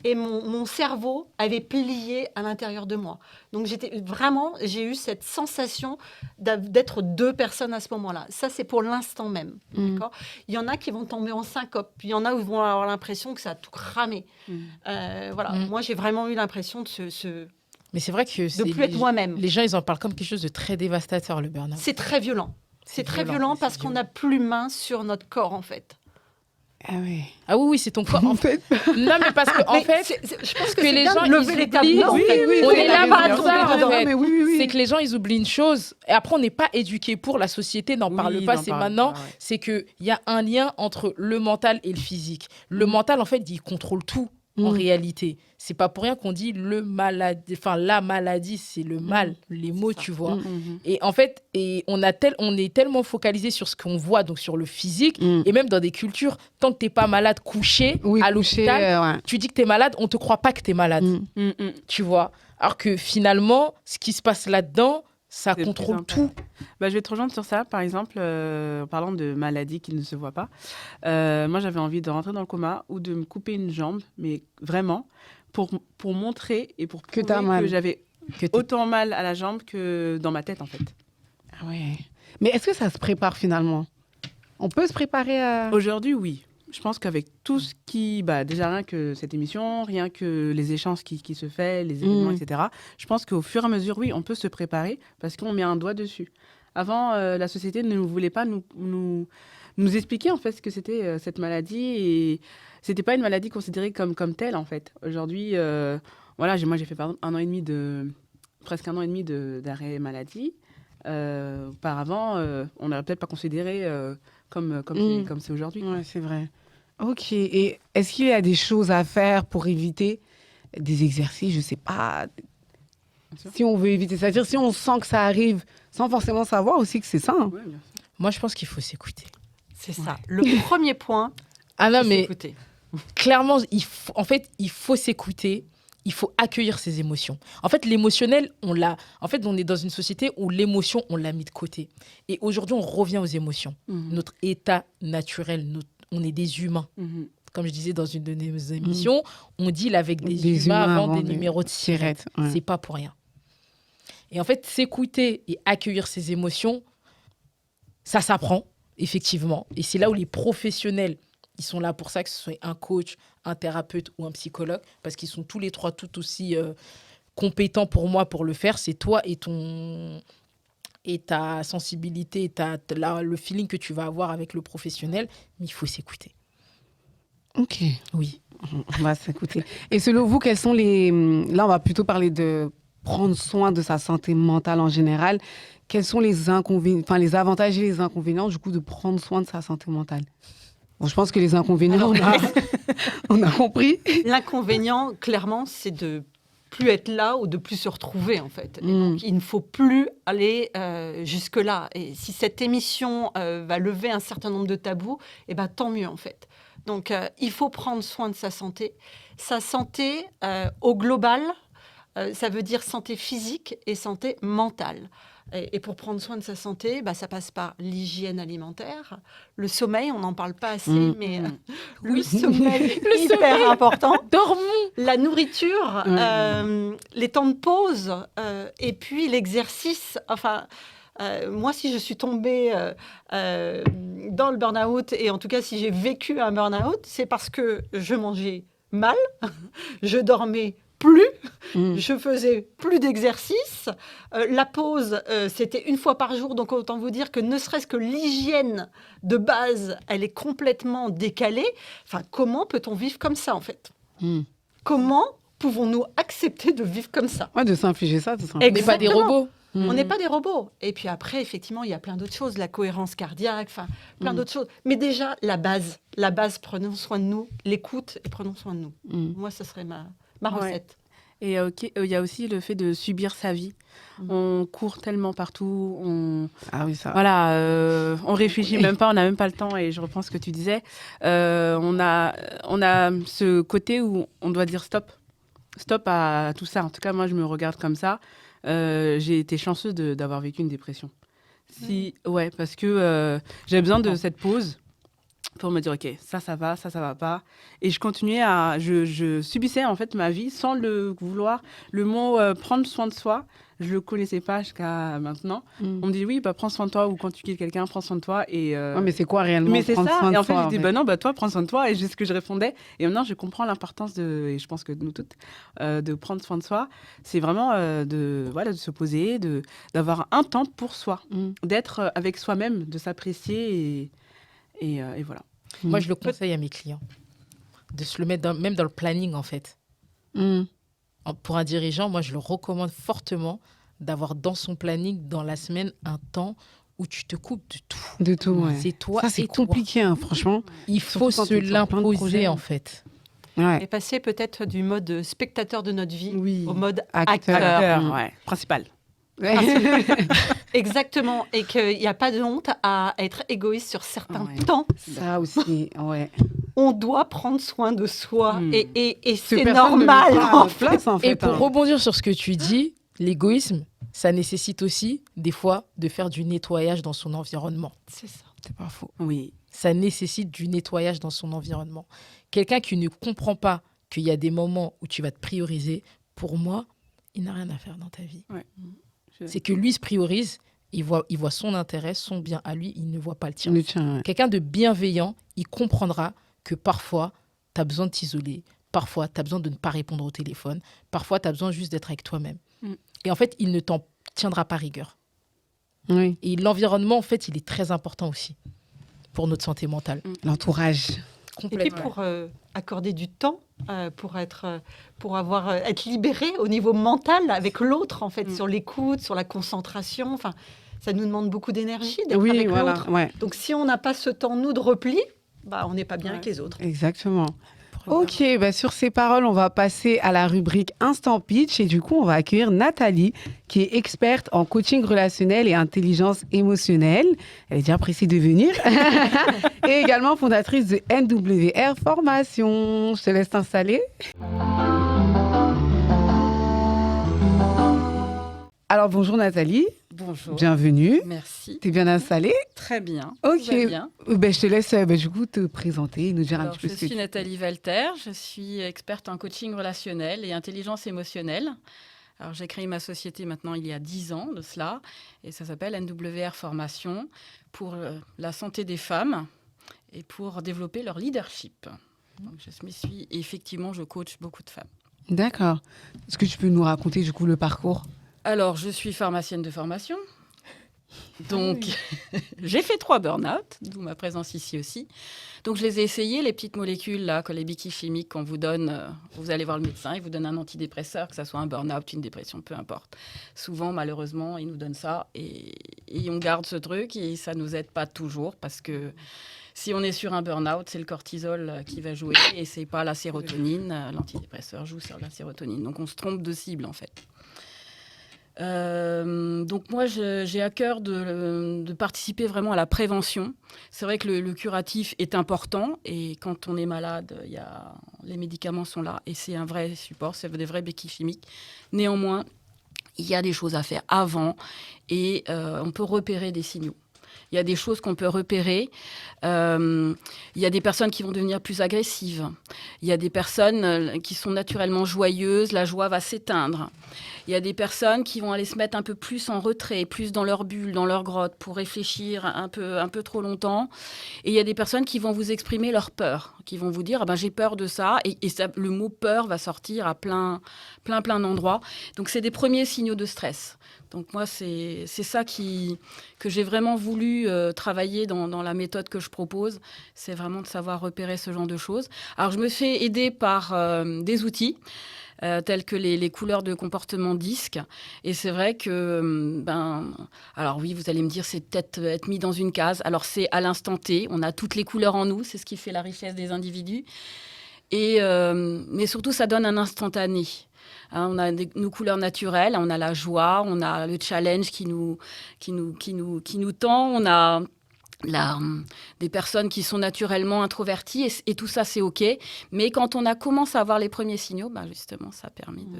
et mon cerveau avait plié à l'intérieur de moi. Donc j'ai eu cette sensation d'être 2 personnes à ce moment-là. Ça, c'est pour l'instant même. D'accord. Il y en a qui vont tomber en syncope, puis il y en a où vont avoir l'impression que ça a tout cramé. Voilà. Moi, j'ai vraiment eu l'impression de Mais c'est vrai que plus être moi-même. Les gens, ils en parlent comme quelque chose de très dévastateur, le burn-out. C'est très violent. C'est très violent parce qu'on n'a plus main sur notre corps, en fait. Ah oui. Ah oui, c'est ton corps. En fait... Non, mais parce que, en Mais fait, je pense que que c'est les bien gens, de lever ils les oublient. tabous. Oui, oui, on oui, est on a là raison, pour ça, on a raison. en fait. Mais oui. C'est que les gens, ils oublient une chose. Et après, on n'est pas éduqués pour. La société n'en parle pas. C'est maintenant. pas, ouais. C'est qu'il y a un lien entre le mental et le physique. Le mental, en fait, il contrôle tout. En réalité, c'est pas pour rien qu'on dit la maladie, c'est le mal, les mots, tu vois. Et en fait, on est tellement focalisé sur ce qu'on voit, donc sur le physique, et même dans des cultures, tant que t'es pas malade couché à l'hôpital, tu dis que t'es malade, on te croit pas que t'es malade, tu vois. Alors que finalement, ce qui se passe là-dedans, ça contrôle tout. Je vais te rejoindre sur ça. Par exemple, en parlant de maladies qui ne se voient pas, moi, j'avais envie de rentrer dans le coma ou de me couper une jambe, mais vraiment, pour montrer et pour prouver que j'avais autant mal à la jambe que dans ma tête, en fait. Ah ouais. Mais est-ce que ça se prépare finalement? On peut se préparer à... Aujourd'hui, oui. Je pense qu'avec tout ce qui... déjà, rien que cette émission, rien que les échanges qui se fait, les événements, etc., je pense qu'au fur et à mesure, oui, on peut se préparer parce qu'on met un doigt dessus. Avant, la société ne voulait pas nous expliquer, en fait, ce que c'était cette maladie. Et c'était pas une maladie considérée comme telle, en fait. Aujourd'hui, moi, j'ai fait, par exemple, presque 1 an et demi d'arrêt maladie. Auparavant, on n'aurait peut-être pas considéré comme c'est aujourd'hui. Ouais, c'est vrai. Ok. Et est-ce qu'il y a des choses à faire pour éviter des exercices, je sais pas, si on veut éviter, c'est-à-dire si on sent que ça arrive sans forcément savoir aussi que c'est ça. Ouais, bien sûr. Moi, je pense qu'il faut s'écouter. C'est ça. Le premier point, Ah non, c'est mais s'écouter. clairement, il faut s'écouter. Il faut accueillir ses émotions. En fait, l'émotionnel, on est dans une société où l'émotion, on l'a mis de côté. Et aujourd'hui, on revient aux émotions. Notre état naturel, on est des humains. Comme je disais dans une de nos émissions, on deal avec des humains avant des numéros de sirette. Ouais. C'est pas pour rien. Et en fait, s'écouter et accueillir ses émotions, ça s'apprend, effectivement. Et c'est là où les professionnels, ils sont là pour ça, que ce soit un coach, un thérapeute ou un psychologue, parce qu'ils sont tous les trois tout aussi compétents pour moi pour le faire. C'est toi et ta sensibilité, le feeling que tu vas avoir avec le professionnel, mais il faut s'écouter. Ok. Oui. On va s'écouter. Et selon vous, quels sont les... Là, on va plutôt parler de prendre soin de sa santé mentale en général. Quels sont les avantages et les inconvénients, du coup, de prendre soin de sa santé mentale? Bon, je pense que les inconvénients, on a compris. L'inconvénient, clairement, c'est de plus être là ou de plus se retrouver, en fait. Et donc, il ne faut plus aller jusque-là. Et si cette émission va lever un certain nombre de tabous, tant mieux, en fait. Donc, il faut prendre soin de sa santé. Sa santé, au global, ça veut dire santé physique et santé mentale. Et pour prendre soin de sa santé, ça passe par l'hygiène alimentaire, le sommeil, on n'en parle pas assez, mais le sommeil est hyper important. Dormons. La nourriture, les temps de pause, et puis l'exercice. Enfin, moi, si je suis tombée dans le burn-out, et en tout cas, si j'ai vécu un burn-out, c'est parce que je mangeais mal, je dormais plus, je faisais plus d'exercice. La pause, c'était 1 fois par jour, donc autant vous dire que ne serait-ce que l'hygiène de base, elle est complètement décalée. Enfin, comment peut-on vivre comme ça, en fait? Comment pouvons-nous accepter de vivre comme ça? Ouais, de s'infliger ça, tout On n'est pas des robots. On n'est pas des robots. Et puis après, effectivement, il y a plein d'autres choses, la cohérence cardiaque, enfin, plein d'autres choses. Mais déjà, la base, prenons soin de nous, l'écoute et prenons soin de nous. Moi, ce serait ma recette. Et il y a aussi le fait de subir sa vie. On court tellement partout, Ah oui, ça. Voilà, on réfléchit même pas, on n'a même pas le temps. Et je reprends ce que tu disais. On a ce côté où on doit dire stop à tout ça. En tout cas, moi, je me regarde comme ça. J'ai été chanceuse d'avoir vécu une dépression. Parce que j'avais besoin de cette pause pour me dire, OK, ça va pas. Et je continuais je subissais en fait ma vie sans le vouloir. Le mot prendre soin de soi, je le connaissais pas jusqu'à maintenant. On me dit, oui, prends soin de toi, ou quand tu quittes quelqu'un, prends soin de toi. Et, mais c'est quoi réellement mais c'est prendre ça. soin de Et en fait, soi, j'ai dit, non, toi, prends soin de toi. Et c'est ce que je répondais. Et maintenant, je comprends l'importance et je pense que nous toutes, de prendre soin de soi. C'est vraiment de se poser, d'avoir un temps pour soi, d'être avec soi-même, de s'apprécier et voilà. Moi, je le conseille à mes clients de se le mettre même dans le planning, en fait. Pour un dirigeant, moi, je le recommande fortement d'avoir dans son planning, dans la semaine, un temps où tu te coupes de tout. De tout, ouais. C'est toi ça, c'est et toi. compliqué, hein, franchement. Il faut Surtout quand se t'es sur plein de projets. l'imposer, en fait. Ouais. Et passer peut-être du mode spectateur de notre vie au mode Acteur. acteur. Ouais, principal. Exactement. Et qu'il n'y a pas de honte à être égoïste sur certains temps. Ça aussi, ouais. On doit prendre soin de soi. Et Que c'est personne ne normal. le fera à notre place, en fait, Et pour hein. rebondir sur ce que tu dis, l'égoïsme, ça nécessite aussi, des fois, de faire du nettoyage dans son environnement. C'est ça. C'est pas faux. Oui. Ça nécessite du nettoyage dans son environnement. Quelqu'un qui ne comprend pas qu'il y a des moments où tu vas te prioriser, pour moi, il n'a rien à faire dans ta vie. Ouais. C'est que lui se priorise, il voit son intérêt, son bien à lui, il ne voit pas le tien. Le tien, ouais. Quelqu'un de bienveillant, il comprendra que parfois, tu as besoin de t'isoler. Parfois, tu as besoin de ne pas répondre au téléphone. Parfois, tu as besoin juste d'être avec toi-même. Et en fait, il ne t'en tiendra pas rigueur. Oui, Et l'environnement, en fait, il est très important aussi pour notre santé mentale. l'entourage. Et puis pour accorder du temps, pour être libéré au niveau mental avec l'autre, en fait, sur l'écoute, sur la concentration. Enfin, ça nous demande beaucoup d'énergie d'être Oui, avec voilà, l'autre. ouais, Donc si on n'a pas ce temps, nous, de repli, on n'est pas bien avec les autres. exactement. Ok, sur ces paroles, on va passer à la rubrique Instant Pitch et du coup, on va accueillir Nathalie, qui est experte en coaching relationnel et intelligence émotionnelle. Elle est déjà pressée de venir. Et également fondatrice de NWR Formation. Je te laisse t'installer. Alors, bonjour Nathalie, Bonjour. bienvenue. Merci. T'es bien installée? Très bien. Ok. Tout va bien. Je te laisse du coup te présenter et nous dire un Alors, petit peu je ce que suis Nathalie Walter, je suis experte en coaching relationnel et intelligence émotionnelle. Alors, j'ai créé ma société maintenant il y a 10 ans de cela et ça s'appelle NWR Formation pour la santé des femmes et pour développer leur leadership. Donc, effectivement, je coach beaucoup de femmes. D'accord. Est-ce que tu peux nous raconter du coup le parcours? Alors, je suis pharmacienne de formation. Donc, j'ai fait 3 burn-out, d'où ma présence ici aussi. Donc, je les ai essayés, les petites molécules, là, que les béquilles chimiques qu'on vous donne. Vous allez voir le médecin, il vous donne un antidépresseur, que ce soit un burn-out, une dépression, peu importe. Souvent, malheureusement, il nous donne ça et on garde ce truc et ça ne nous aide pas toujours parce que si on est sur un burn-out, c'est le cortisol qui va jouer et ce n'est pas la sérotonine. L'antidépresseur joue sur la sérotonine. Donc, on se trompe de cible, en fait. Donc moi, j'ai à cœur de participer vraiment à la prévention. C'est vrai que le curatif est important et quand on est malade, les médicaments sont là et c'est un vrai support, c'est des vrais béquilles chimiques. Néanmoins, il y a des choses à faire avant et on peut repérer des signaux. Il y a des choses qu'on peut repérer. Il y a des personnes qui vont devenir plus agressives. Il y a des personnes qui sont naturellement joyeuses. La joie va s'éteindre. Il y a des personnes qui vont aller se mettre un peu plus en retrait, plus dans leur bulle, dans leur grotte, pour réfléchir un peu trop longtemps. Et il y a des personnes qui vont vous exprimer leur peur, qui vont vous dire j'ai peur de ça. Et ça, le mot peur va sortir à plein d'endroits. Donc, c'est des premiers signaux de stress. Donc moi, c'est ça que j'ai vraiment voulu travailler dans la méthode que je propose. C'est vraiment de savoir repérer ce genre de choses. Alors, je me fais aider par des outils tels que les couleurs de comportement DISC. Et c'est vrai que, alors oui, vous allez me dire, c'est peut-être être mis dans une case. Alors, c'est à l'instant T. On a toutes les couleurs en nous. C'est ce qui fait la richesse des individus. Mais surtout, ça donne un instantané. On a nos couleurs naturelles, on a la joie, on a le challenge qui nous tend, on a des personnes qui sont naturellement introverties et tout ça c'est ok. Mais quand on a commencé à avoir les premiers signaux, justement ça a permis de...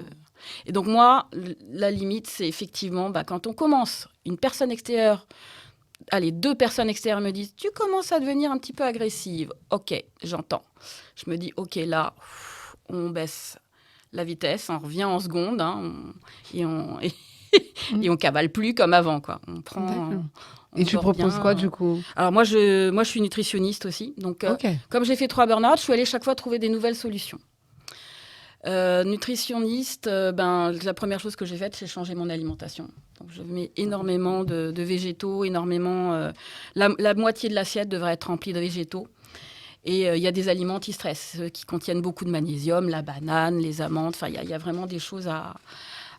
Et donc moi, la limite c'est effectivement quand on commence, une personne extérieure, allez, 2 personnes extérieures me disent « Tu commences à devenir un petit peu agressive. » Ok, j'entends. Je me dis « Ok, là, on baisse la vitesse, on revient en seconde et on cavale plus comme avant, quoi. On prend. Et tu proposes bien, quoi du coup? Alors moi, je suis nutritionniste aussi. Donc, comme j'ai fait 3 burn-out, je suis allée chaque fois trouver des nouvelles solutions. Nutritionniste, la première chose que j'ai faite, c'est changer mon alimentation. Donc, je mets énormément de végétaux, énormément. La moitié de l'assiette devrait être remplie de végétaux. Et il y a des aliments anti-stress qui contiennent beaucoup de magnésium, la banane, les amandes. Enfin, il y a vraiment des choses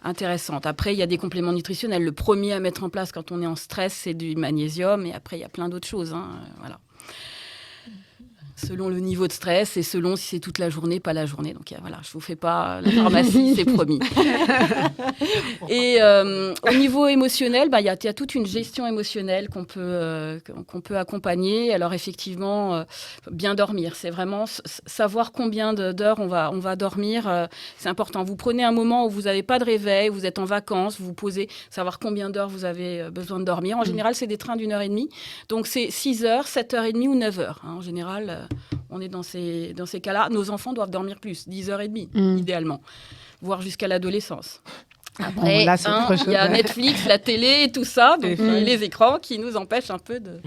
intéressantes. Après, il y a des compléments nutritionnels. Le premier à mettre en place quand on est en stress, c'est du magnésium. Et après, il y a plein d'autres choses. Voilà. Selon le niveau de stress et selon si c'est toute la journée, pas la journée. Donc voilà, je ne vous fais pas la pharmacie, c'est promis. Et au niveau émotionnel, il y a toute une gestion émotionnelle qu'on peut accompagner. Alors effectivement, bien dormir, c'est vraiment savoir combien d'heures on va dormir. C'est important. Vous prenez un moment où vous n'avez pas de réveil, vous êtes en vacances, vous vous posez, savoir combien d'heures vous avez besoin de dormir. En général, c'est des trains d'1h30. Donc c'est 6 heures, 7h30 ou 9h. En général, on est dans ces cas-là. Nos enfants doivent dormir plus, 10h30, idéalement, voire jusqu'à l'adolescence. Après, il y a Netflix, la télé et tout ça, donc les écrans qui nous empêchent un peu de...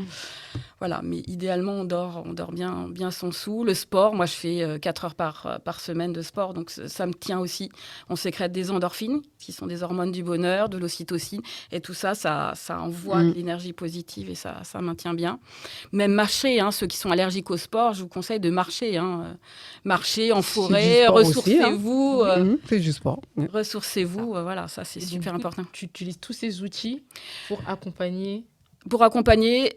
Voilà, mais idéalement, on dort bien son sou. Le sport, moi, je fais 4 heures par semaine de sport, donc ça me tient aussi. On sécrète des endorphines, qui sont des hormones du bonheur, de l'ocytocine, et tout ça, ça envoie de l'énergie positive et ça maintient bien. Même marcher, ceux qui sont allergiques au sport, je vous conseille de marcher. Marcher en forêt, ressourcez-vous. C'est du sport. Ressourcez-vous, voilà, ça, c'est super important. Tu utilises tous ces outils pour accompagner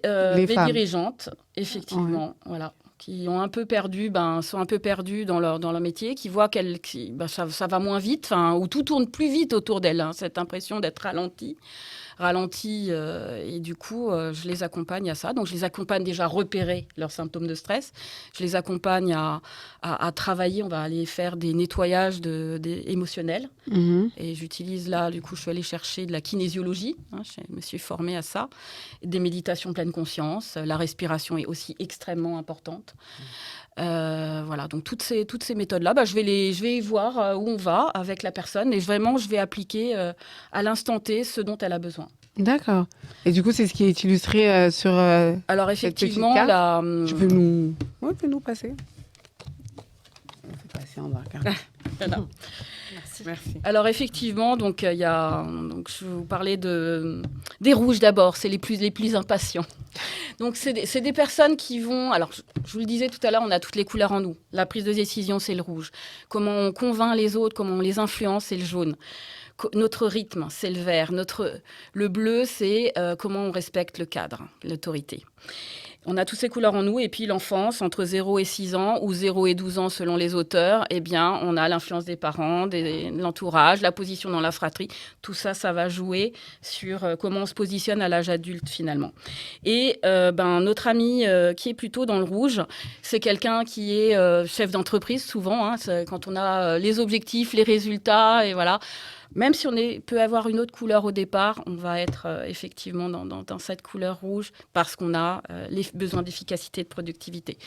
Les femmes. dirigeantes, effectivement, voilà, qui ont un peu perdu, sont un peu perdues dans leur métier, qui voient ça va moins vite, ou tout tourne plus vite autour d'elles, cette impression d'être ralenti, et du coup, je les accompagne à ça. Donc, je les accompagne déjà à repérer leurs symptômes de stress. Je les accompagne à travailler. On va aller faire des nettoyages émotionnels. Et j'utilise là, du coup, je suis allée chercher de la kinésiologie. Je me suis formée à ça. Des méditations pleine conscience. La respiration est aussi extrêmement importante. Voilà, donc toutes ces méthodes-là, je vais voir où on va avec la personne et vraiment, je vais appliquer à l'instant T ce dont elle a besoin. D'accord. Et du coup, c'est ce qui est illustré sur Alors cette petite effectivement, carte. Tu peux nous passer. On fait passer en bas. Voilà. Merci. Alors effectivement, donc je vais vous parler des rouges d'abord, c'est les plus impatients. Donc c'est des personnes qui vont, alors je vous le disais tout à l'heure, on a toutes les couleurs en nous. La prise de décision, c'est le rouge. Comment on convainc les autres, comment on les influence, c'est le jaune. Notre rythme, c'est le vert. Le bleu, c'est comment on respecte le cadre, l'autorité. On a toutes ces couleurs en nous. Et puis l'enfance, entre 0 et 6 ans ou 0 et 12 ans selon les auteurs, on a l'influence des parents, de l'entourage, la position dans la fratrie. Tout ça, ça va jouer sur comment on se positionne à l'âge adulte finalement. Et notre ami qui est plutôt dans le rouge, c'est quelqu'un qui est chef d'entreprise souvent. Quand on a les objectifs, les résultats et voilà. Même si peut avoir une autre couleur au départ, on va être effectivement dans cette couleur rouge parce qu'on a les besoins d'efficacité et de productivité.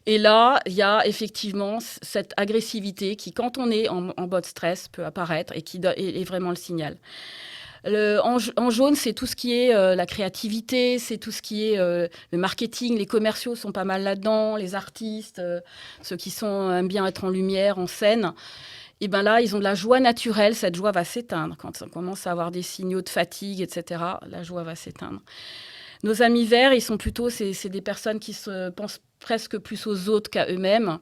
Et là, il y a effectivement cette agressivité qui, quand on est en mode stress, peut apparaître et qui est vraiment le signal. En jaune, c'est tout ce qui est la créativité, c'est tout ce qui est le marketing. Les commerciaux sont pas mal là-dedans, les artistes, ceux qui aiment bien être en lumière, en scène. Et là, ils ont de la joie naturelle. Cette joie va s'éteindre. Quand on commence à avoir des signaux de fatigue, etc., la joie va s'éteindre. Nos amis verts, ils sont plutôt, c'est des personnes qui se pensent presque plus aux autres qu'à eux-mêmes.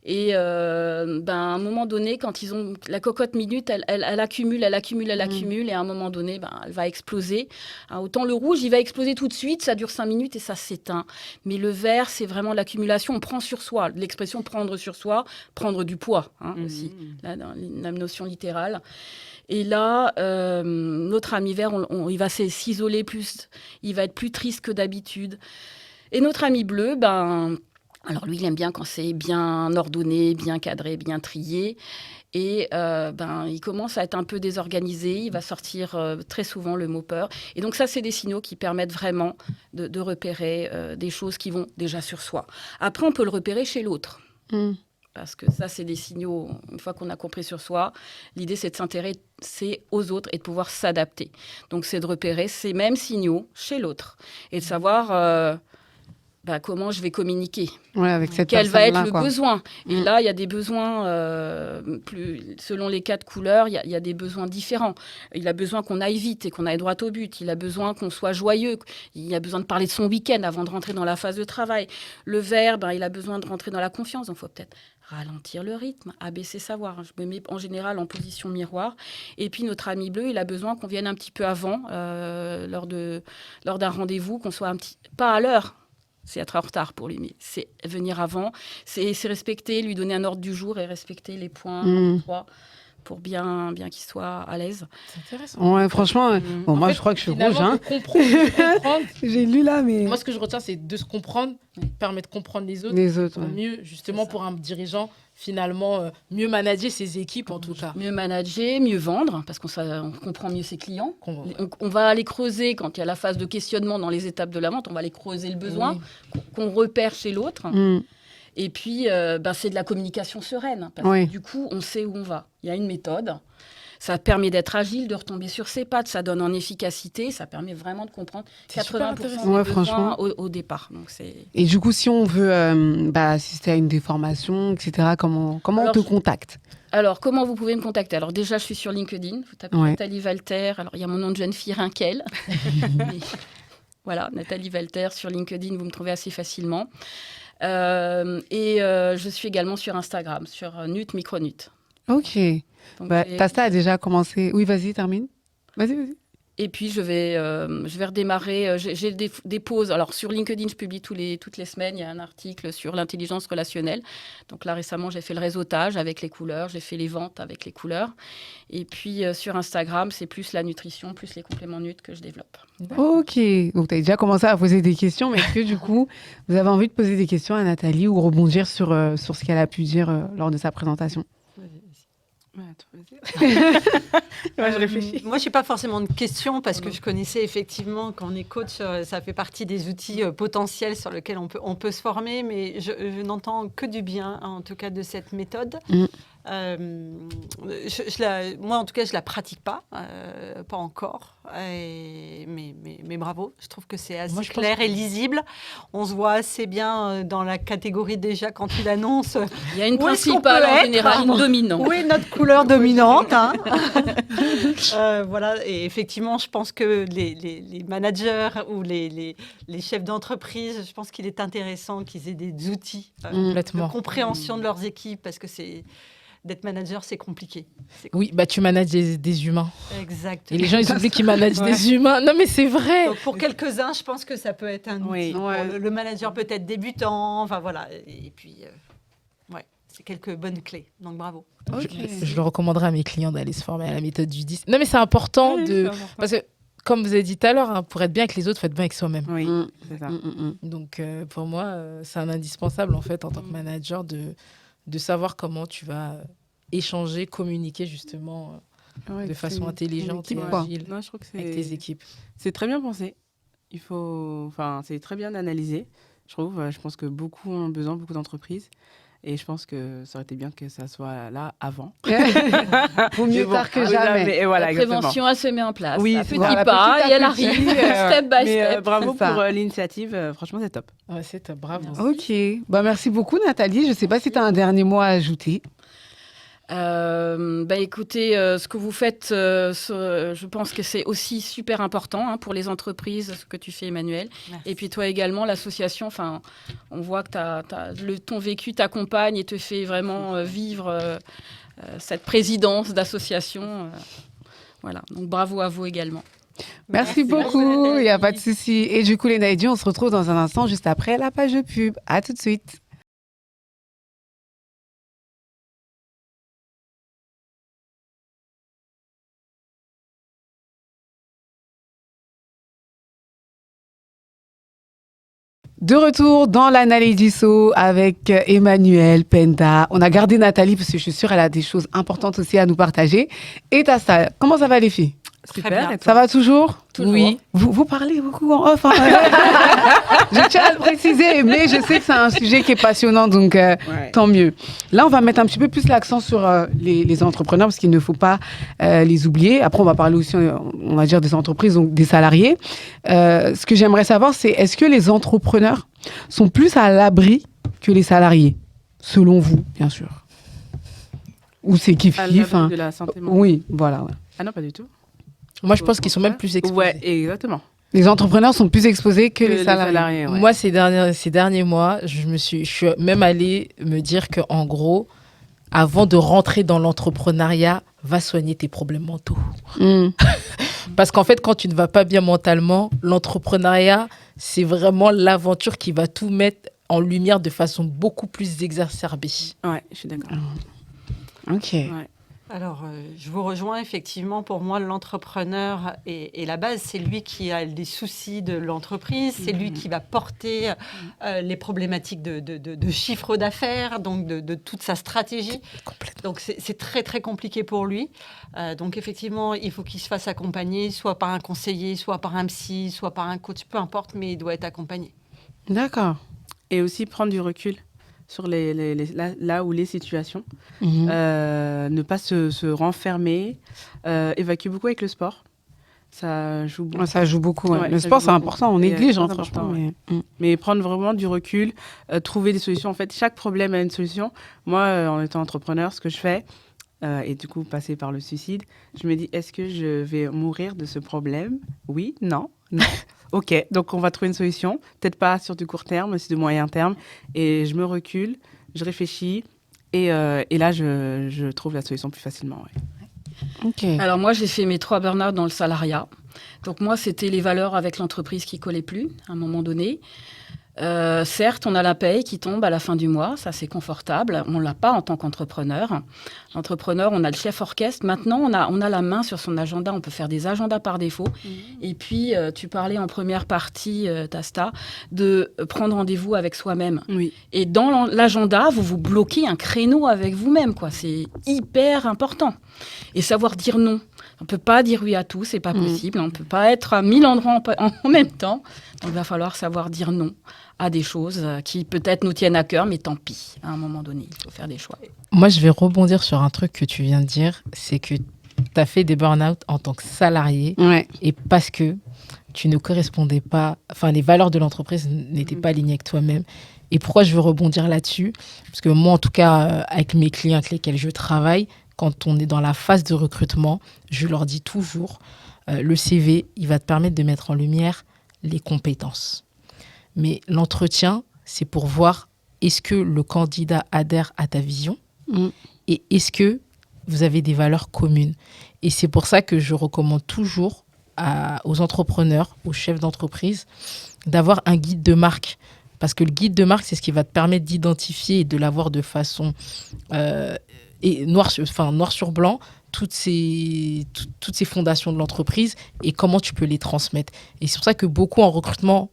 Et à un moment donné, quand ils ont la cocotte minute, elle accumule, et à un moment donné, elle va exploser. Autant le rouge, il va exploser tout de suite, ça dure 5 minutes et ça s'éteint. Mais le vert, c'est vraiment l'accumulation. On prend sur soi. L'expression prendre sur soi, prendre du poids aussi, là, dans la notion littérale. Et là, notre ami vert, il va s'isoler plus, il va être plus triste que d'habitude. Et notre ami bleu, alors lui, il aime bien quand c'est bien ordonné, bien cadré, bien trié. Et il commence à être un peu désorganisé. Il va sortir très souvent le mot peur. Et donc ça, c'est des signaux qui permettent vraiment de repérer des choses qui vont déjà sur soi. Après, on peut le repérer chez l'autre. Parce que ça, c'est des signaux, une fois qu'on a compris sur soi, l'idée, c'est de s'intéresser aux autres et de pouvoir s'adapter. Donc, c'est de repérer ces mêmes signaux chez l'autre et de savoir comment je vais communiquer. Ouais, avec cette Quel va être le quoi. besoin. Et là, il y a des besoins, selon les 4 couleurs, il y a des besoins différents. Il a besoin qu'on aille vite et qu'on aille droit au but. Il a besoin qu'on soit joyeux. Il a besoin de parler de son week-end avant de rentrer dans la phase de travail. Le vert, il a besoin de rentrer dans la confiance. Donc, il faut peut-être ralentir le rythme, abaisser sa voix. Je me mets en général en position miroir. Et puis, notre ami bleu, il a besoin qu'on vienne un petit peu avant, lors d'un rendez-vous, qu'on soit pas à l'heure. C'est être en retard pour lui, mais c'est venir avant, c'est respecter, lui donner un ordre du jour et respecter les points pour bien qu'il soit à l'aise. C'est intéressant. Ouais, franchement, moi, je crois que je suis rouge. De comprendre. J'ai lu là, mais... Moi, ce que je retiens, c'est de se comprendre, permet de comprendre les autres. Les autres, mieux, justement, pour un dirigeant, finalement, mieux manager ses équipes, en tout cas. Mieux manager, mieux vendre, parce qu'on comprend mieux ses clients. On va aller creuser, quand il y a la phase de questionnement dans les étapes de la vente, on va aller creuser le besoin qu'on repère chez l'autre. Et puis, c'est de la communication sereine, parce que du coup, on sait où on va. Il y a une méthode. Ça permet d'être agile, de retomber sur ses pattes, ça donne en efficacité, ça permet vraiment de comprendre C'est super 80% intéressant. des Ouais, besoins franchement. au départ. Donc c'est... Et du coup, si on veut assister à une des formations, etc., comment on Alors, te contacte? Alors, comment vous pouvez me contacter? Alors déjà, je suis sur LinkedIn, vous tapez Ouais. Nathalie Walter, alors il y a mon nom de jeune fille, Rinkel. Mais voilà, Nathalie Walter sur LinkedIn, vous me trouvez assez facilement. Je suis également sur Instagram, sur Nut Micronut. Ok. Donc, Bah, j'ai- Tasta a déjà commencé. Oui, vas-y, termine. Vas-y. Et puis, je vais redémarrer. J'ai des pauses. Alors, sur LinkedIn, je publie toutes les semaines. Il y a un article sur l'intelligence relationnelle. Donc là, récemment, j'ai fait le réseautage avec les couleurs. J'ai fait les ventes avec les couleurs. Et puis, sur Instagram, c'est plus la nutrition, plus les compléments nut que je développe. Ok. Donc, tu as déjà commencé à poser des questions, mais est-ce que du coup, vous avez envie de poser des questions à Nathalie ou rebondir sur ce qu'elle a pu dire lors de sa présentation? Ouais, vas-y. Ouais, je réfléchis. Moi, je n'ai pas forcément de questions parce que je connaissais effectivement quand on est coach, ça fait partie des outils potentiels sur lesquels on peut se former, mais je n'entends que du bien, en tout cas, de cette méthode. Mm. Moi, en tout cas, je ne la pratique pas encore. Mais bravo, je trouve que c'est assez Moi, je pense clair et lisible. On se voit assez bien dans la catégorie déjà quand il annonce Il y a une Où est-ce qu'on principale peut en être général, une dominante. où est notre couleur dominante. Hein. Voilà, et effectivement, je pense que les managers ou les chefs d'entreprise, je pense qu'il est intéressant qu'ils aient des outils de Complètement. compréhension de leurs équipes parce que d'être manager, c'est compliqué. Oui, bah tu manages des humains. Exactement. Et les gens, ils oublient qu'ils managent Ouais. des humains. Non, mais c'est vrai. Donc, pour quelques-uns, je pense que ça peut être un outil. Oui. Pour Ouais. le manager peut-être débutant, enfin voilà. Et puis, ouais, c'est quelques bonnes clés. Donc bravo. Ok. Je le recommanderais à mes clients d'aller se former à la méthode du 10. Non, mais c'est important Parce que, comme vous avez dit tout à l'heure, hein, pour être bien avec les autres, il faut être bien avec soi-même. Oui, Mm. c'est ça. Donc, pour moi, c'est un indispensable, en fait, en tant que manager, de savoir comment tu vas échanger, communiquer, justement, Ouais, de c'est façon une intelligente et équipe, quoi. agile Non, je trouve que avec tes équipes. c'est très bien pensé. C'est très bien analysé. Je trouve, je pense que beaucoup ont besoin, beaucoup d'entreprises. Et je pense que ça aurait été bien que ça soit là avant. Vaut mieux Mais bon, tard que oui, jamais. Et voilà, La exactement. prévention, elle se met en place. Oui, à c'est petits voilà, pas, petit à et elle petit, arrive, step by Mais step. bravo c'est ça. pour l'initiative. Franchement, c'est top. Ouais, c'est top, bravo. Ok. Bah, merci beaucoup, Nathalie. Je ne sais pas si tu as un dernier mot à ajouter. Écoutez, ce que vous faites, je pense que c'est aussi super important pour les entreprises, ce que tu fais, Emmanuel. Merci. Et puis toi également, l'association, on voit que ton vécu t'accompagne et te fait vraiment vivre cette présidence d'association. Voilà, donc bravo à vous également. Merci beaucoup. Il n'y a pas de souci. Et du coup, les Naïdis, on se retrouve dans un instant juste après la page de pub. À tout de suite. De retour dans l'analyse du saut avec Emmanuel Penda. On a gardé Nathalie parce que je suis sûre qu'elle a des choses importantes aussi à nous partager. Et Tasta, comment ça va les filles? Super. bien. Et toi Ça va toujours? Toujours. Oui. Vous parlez beaucoup en off. Hein. Je tiens à le préciser, mais je sais que c'est un sujet qui est passionnant, donc Ouais. tant mieux. Là, on va mettre un petit peu plus l'accent sur les entrepreneurs parce qu'il ne faut pas les oublier. Après, on va parler aussi, on va dire, des entreprises, donc des salariés. Ce que j'aimerais savoir, c'est est-ce que les entrepreneurs sont plus à l'abri que les salariés, selon vous, bien sûr? Ou c'est À kiff-kiff l'abri hein. de la santé mentale. Oui, voilà. Ouais. Ah non, pas du tout. Moi, je pense qu'ils sont même plus exposés. Ouais, exactement. Les entrepreneurs sont plus exposés que les salariés. ouais. Moi, ces derniers mois, je suis même allée me dire que, en gros, avant de rentrer dans l'entrepreneuriat, va soigner tes problèmes mentaux. Mm. Parce qu'en fait, quand tu ne vas pas bien mentalement, l'entrepreneuriat, c'est vraiment l'aventure qui va tout mettre en lumière de façon beaucoup plus exacerbée. Ouais, je suis d'accord. Ok. Ouais. Alors, je vous rejoins effectivement. Pour moi, l'entrepreneur est la base. C'est lui qui a les soucis de l'entreprise. C'est lui qui va porter les problématiques de chiffre d'affaires, donc de toute sa stratégie. Complètement. Donc, c'est très, très compliqué pour lui. Donc, effectivement, il faut qu'il se fasse accompagner, soit par un conseiller, soit par un psy, soit par un coach, peu importe, mais il doit être accompagné. D'accord. Et aussi prendre du recul. sur là où les situations. Mhm. Ne pas se renfermer. Évacuer beaucoup avec le sport. Ça joue beaucoup. Ouais, ça joue beaucoup. Ouais. Ouais, Le ça sport, joue c'est beaucoup. important. On Et, néglige, très franchement. important, ouais. Mais... Mais prendre vraiment du recul, trouver des solutions. En fait, chaque problème a une solution. Moi, en étant entrepreneur, ce que je fais, et du coup passer par le suicide, je me dis, est-ce que je vais mourir de ce problème? Oui, non, non. Ok, donc on va trouver une solution. Peut-être pas sur du court terme, mais sur du moyen terme. Et je me recule, je réfléchis, et là, je trouve la solution plus facilement. Ouais. Ok. Alors moi, j'ai fait mes 3 burn-out dans le salariat. Donc moi, c'était les valeurs avec l'entreprise qui collaient plus à un moment donné. Certes, on a la paye qui tombe à la fin du mois, ça c'est confortable. On l'a pas en tant qu'entrepreneur. Entrepreneur, on a le chef orchestre. Maintenant, on a la main sur son agenda. On peut faire des agendas par défaut. Et puis, tu parlais en première partie, Tasta, de prendre rendez-vous avec soi-même. Oui. Et dans l'agenda, vous bloquez un créneau avec vous-même, quoi. C'est hyper important. Et savoir dire non. On ne peut pas dire oui à tout, c'est pas possible. On ne peut pas être à 1000 endroits en même temps. Donc, il va falloir savoir dire non à des choses qui peut-être nous tiennent à cœur, mais tant pis. À un moment donné, il faut faire des choix. Moi, je vais rebondir sur un truc que tu viens de dire, c'est que tu as fait des burn-out en tant que salarié Ouais. et parce que tu ne correspondais pas, enfin, les valeurs de l'entreprise n'étaient pas alignées avec toi-même. Et pourquoi je veux rebondir là-dessus? Parce que moi, en tout cas, avec mes clients avec lesquels je travaille, quand on est dans la phase de recrutement, je leur dis toujours, le CV, il va te permettre de mettre en lumière les compétences. Mais l'entretien, c'est pour voir est-ce que le candidat adhère à ta vision et est-ce que vous avez des valeurs communes. Et c'est pour ça que je recommande toujours aux entrepreneurs, aux chefs d'entreprise, d'avoir un guide de marque. Parce que le guide de marque, c'est ce qui va te permettre d'identifier et de l'avoir de façon noir sur blanc, toutes ces fondations de l'entreprise et comment tu peux les transmettre. Et c'est pour ça que beaucoup en recrutement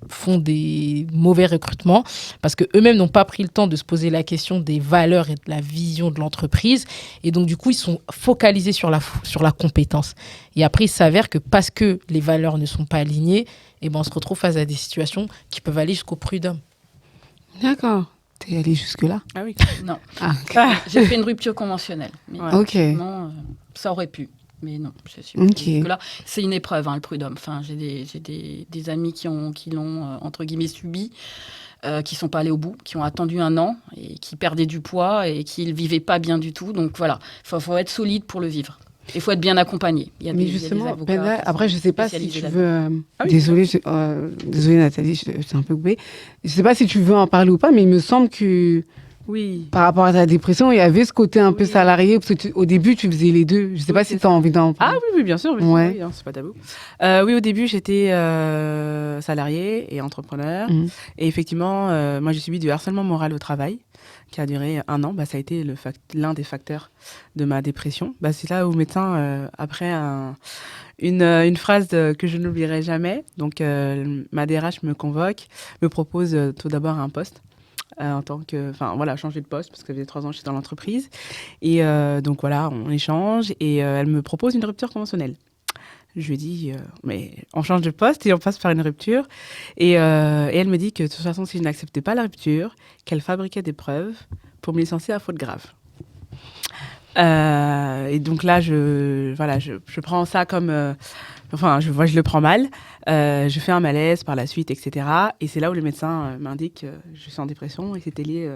font des mauvais recrutements parce qu'eux-mêmes n'ont pas pris le temps de se poser la question des valeurs et de la vision de l'entreprise. Et donc, du coup, ils sont focalisés sur la compétence. Et après, il s'avère que parce que les valeurs ne sont pas alignées, on se retrouve face à des situations qui peuvent aller jusqu'au prud'homme. D'accord. T'es allé jusque-là? Ah oui. Non. Ah, J'ai fait une rupture conventionnelle. Mais Ouais. ok. effectivement, ça aurait pu. Mais non, je suis Ok. là. C'est une épreuve, le prud'homme. Enfin, j'ai des amis qui l'ont, entre guillemets, subi, qui sont pas allés au bout, qui ont attendu 1 an et qui perdaient du poids et qui ne vivaient pas bien du tout. Donc voilà, faut être solide pour le vivre. Il faut être bien accompagné. Il y a Mais des justement, avocats Penda, qui après, sont je sais pas si spécialisés tu là-dedans. veux. Ah oui, Désolée, Nathalie, je t'ai un peu coupée. Je sais pas si tu veux en parler ou pas, mais il me semble que Oui. par rapport à ta dépression, il y avait ce côté un peu Oui. salarié, parce que au début, tu faisais les deux. Je sais Oui, pas si c'est tu as envie d'en Ah parler. oui, bien sûr. Ouais. Oui, c'est pas tabou. Oui, au début, j'étais salariée et entrepreneur. Mhm. Et effectivement, moi, j'ai subi du harcèlement moral au travail qui a duré 1 an. Ça a été l'un des facteurs de ma dépression. C'est là où le médecin, après une phrase que je n'oublierai jamais, donc ma DRH me convoque, me propose tout d'abord un poste. En tant que, changer de poste parce que ça faisait 3 ans que j'étais dans l'entreprise. Et donc voilà, on échange et elle me propose une rupture conventionnelle. Je lui dis, mais on change de poste et on passe par une rupture. Et elle me dit que de toute façon, si je n'acceptais pas la rupture, qu'elle fabriquait des preuves pour me licencier à faute grave. Et donc là, je prends ça comme... je le prends mal. Je fais un malaise par la suite, etc. Et c'est là où le médecin m'indique que je suis en dépression et c'était lié...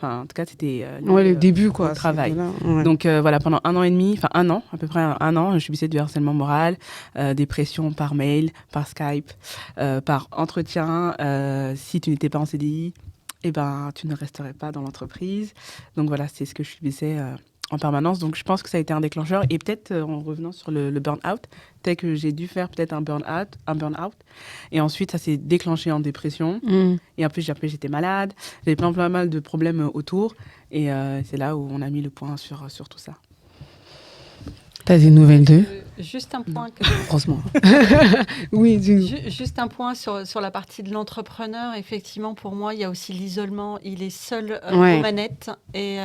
en tout cas, c'était lié, Ouais, le début, quoi. au travail. Ouais. Donc pendant 1 an et demi, à peu près 1 an, je subissais du harcèlement moral, des pressions par mail, par Skype, par entretien. Si tu n'étais pas en CDI, tu ne resterais pas dans l'entreprise. Donc voilà, c'est ce que je subissais en permanence. Donc je pense que ça a été un déclencheur. Et peut-être en revenant sur le burn-out, peut-être que j'ai dû faire peut-être un burn-out. Et ensuite, ça s'est déclenché en dépression. Et après, j'étais malade. J'avais pas mal de problèmes autour. Et c'est là où on a mis le point sur tout ça. T'as des nouvelles d'eux? Juste un point. Heureusement. Oui, dis-nous. Juste un point sur la partie de l'entrepreneur. Effectivement, pour moi, il y a aussi l'isolement. Il est seul Ouais. aux manettes. Et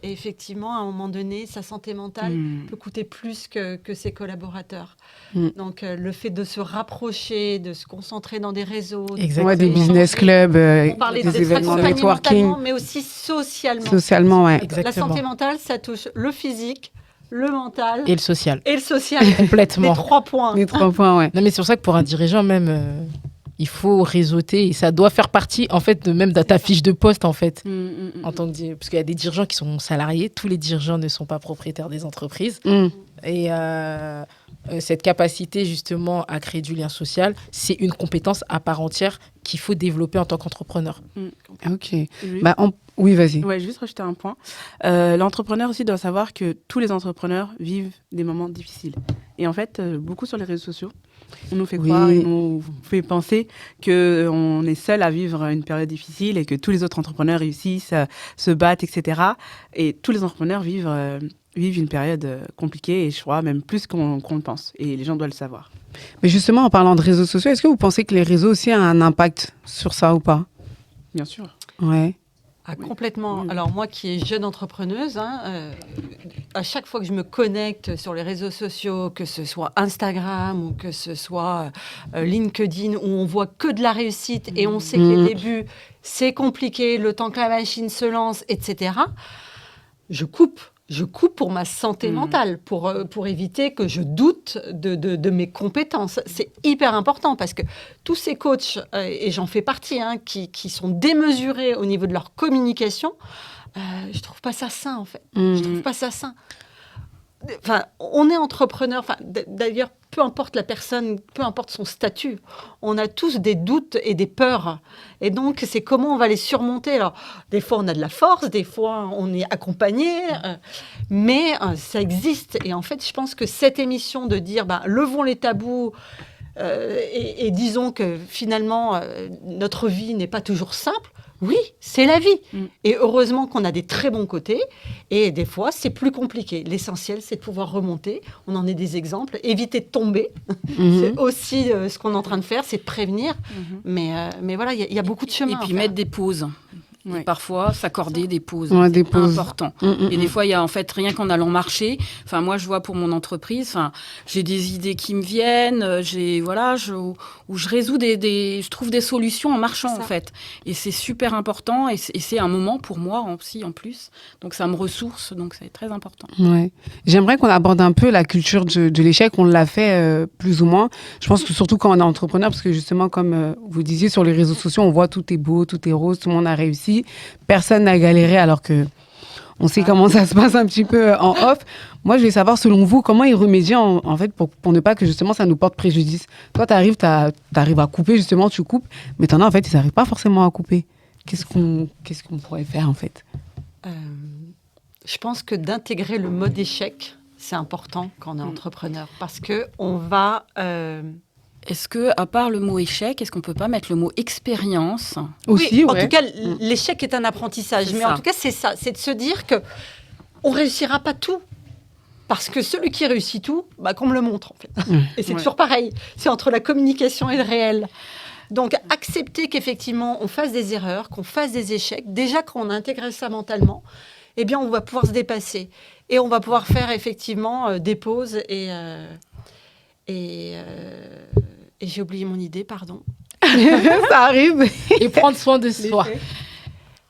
effectivement, à un moment donné, sa santé mentale peut coûter plus que ses collaborateurs. Mm. Donc, le fait de se rapprocher, de se concentrer dans des réseaux, Exactement. Ouais, des business clubs, on parlait des événements de d'accompagner networking. mentalement, mais aussi socialement. Socialement, ouais. La Exactement. santé mentale, ça touche le physique, le mental Et le social. et le social. Les Complètement. 3 points. Les 3 points, ouais. Non, mais c'est pour ça que pour un dirigeant, même, il faut réseauter et ça doit faire partie, en fait, même de ta fiche de poste, en fait. En tant que parce qu'il y a des dirigeants qui sont salariés, tous les dirigeants ne sont pas propriétaires des entreprises. Mm. Et cette capacité, justement, à créer du lien social, c'est une compétence à part entière qu'il faut développer en tant qu'entrepreneur. Ok. Bah, oui, vas-y. Ouais, juste rajouter un point. L'entrepreneur aussi doit savoir que tous les entrepreneurs vivent des moments difficiles. Et en fait, beaucoup sur les réseaux sociaux, on nous fait Oui. croire, on nous fait penser qu'on est seul à vivre une période difficile et que tous les autres entrepreneurs réussissent, se battent, etc. Et tous les entrepreneurs vivent une période compliquée et je crois même plus qu'on le pense. Et les gens doivent le savoir. Mais justement, en parlant de réseaux sociaux, est-ce que vous pensez que les réseaux aussi ont un impact sur ça ou pas? Bien sûr. Ouais. Ah, complètement. Oui. Alors moi qui est jeune entrepreneuse, à chaque fois que je me connecte sur les réseaux sociaux, que ce soit Instagram ou que ce soit LinkedIn, où on voit que de la réussite et on sait que les débuts, c'est compliqué, le temps que la machine se lance, etc., je coupe pour ma santé mentale, pour éviter que je doute de mes compétences. C'est hyper important parce que tous ces coachs, et j'en fais partie, qui sont démesurés au niveau de leur communication, je trouve pas ça sain, en fait. Je trouve pas ça sain. Enfin, on est entrepreneur. Enfin, d'ailleurs, peu importe la personne, peu importe son statut, on a tous des doutes et des peurs. Et donc, c'est comment on va les surmonter. Alors, des fois, on a de la force, des fois, on est accompagné, mais ça existe. Et en fait, je pense que cette émission de dire, levons les tabous et disons que finalement, notre vie n'est pas toujours simple. Oui, c'est la vie. Et heureusement qu'on a des très bons côtés. Et des fois, c'est plus compliqué. L'essentiel, c'est de pouvoir remonter. On en est des exemples. Éviter de tomber. C'est aussi ce qu'on est en train de faire, c'est de prévenir. Mais voilà, il y a beaucoup de chemin. Et puis mettre des pauses. Ouais. Et parfois, s'accorder des pauses. Ouais, c'est des pauses. important. Et des fois, il y a en fait rien qu'en allant marcher. Enfin, moi, je vois pour mon entreprise, j'ai des idées qui me viennent, où je résous je trouve des solutions en marchant, en fait. Et c'est super important. Et c'est un moment pour moi aussi, en plus. Donc, ça me ressource. Donc, c'est très important. Ouais. J'aimerais qu'on aborde un peu la culture de l'échec. On l'a fait plus ou moins. Je pense que surtout quand on est entrepreneur, parce que justement, comme vous disiez, sur les réseaux sociaux, on voit tout est beau, tout est rose, tout le monde a réussi. Personne n'a galéré alors que on sait comment ça se passe un petit peu en off. Moi, je vais savoir, selon vous, comment y remédier en fait pour ne pas que justement ça nous porte préjudice. Toi, t'arrives à couper, justement, tu coupes, mais t'en as en fait, ils n'arrivent pas forcément à couper. Qu'est-ce qu'on pourrait faire en fait? Je pense que d'intégrer le mode échec, c'est important quand on est entrepreneur parce que on va... Est-ce que, à part le mot échec, est-ce qu'on peut pas mettre le mot expérience? Aussi, en ouais. tout cas, l'échec est un apprentissage. C'est Mais ça. en tout cas, c'est ça. C'est de se dire qu'on ne réussira pas tout. Parce que celui qui réussit tout, qu'on me le montre, en fait. Et c'est toujours pareil. C'est entre la communication et le réel. Donc, accepter qu'effectivement, on fasse des erreurs, qu'on fasse des échecs. Déjà, quand on a intégré ça mentalement, eh bien, on va pouvoir se dépasser. Et on va pouvoir faire effectivement des pauses et j'ai oublié mon idée, pardon. Ça arrive. Et prendre soin de soi.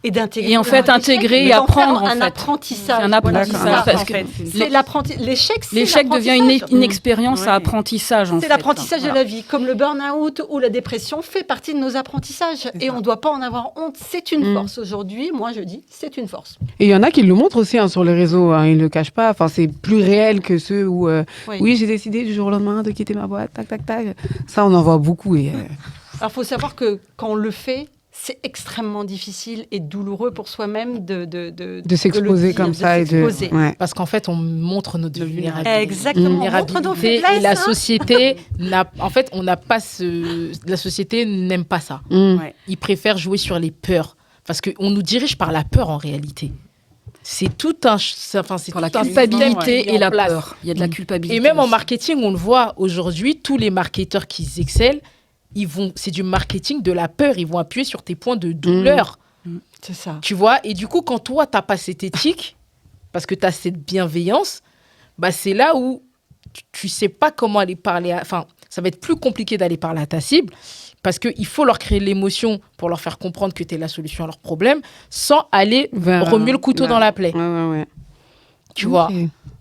Et d'intégrer. Et en fait, intégrer et d'en faire apprendre, en un fait. apprentissage. C'est un apprentissage. Voilà, Parce c'est que ça. L'échec, c'est l'échec devient une expérience Ouais. à apprentissage, en fait. C'est l'apprentissage de Voilà. la vie. Comme le burn-out ou la dépression fait partie de nos apprentissages. Et on ne doit pas en avoir honte. C'est une force. Aujourd'hui, moi, je dis, c'est une force. Et il y en a qui le montrent aussi sur les réseaux, hein, ils ne le cachent pas. Enfin, c'est plus réel que ceux où, oui, j'ai décidé du jour au lendemain de quitter ma boîte, tac, tac, tac. Ça, on en voit beaucoup. Et, Alors, il faut savoir que quand on le fait, c'est extrêmement difficile et douloureux pour soi-même de s'exposer comme ça. s'exposer. Ouais. Parce qu'en fait, on montre notre vulnérabilité. Exactement. On montre nos Vulnérabilité, faiblesses, et la hein. société la société n'aime pas ça. Ouais. Ils préfèrent jouer sur les peurs parce qu'on nous dirige par la peur en réalité. c'est tout un, enfin, c'est Pour tout la un système culpabilité mis et en la place. peur. Il y a de la culpabilité. Et même en aussi. marketing, on le voit aujourd'hui, tous les marketeurs qui excellent, c'est du marketing de la peur. Ils vont appuyer sur tes points de douleur. C'est ça. Tu vois, et du coup, quand toi, tu n'as pas cette éthique, parce que tu as cette bienveillance, bah, c'est là où tu ne sais pas comment aller parler. Enfin, ça va être plus compliqué d'aller parler à ta cible, parce qu'il faut leur créer l'émotion pour leur faire comprendre que tu es la solution à leurs problèmes, sans aller remuer le couteau dans la plaie. Ouais. Tu Ok. vois.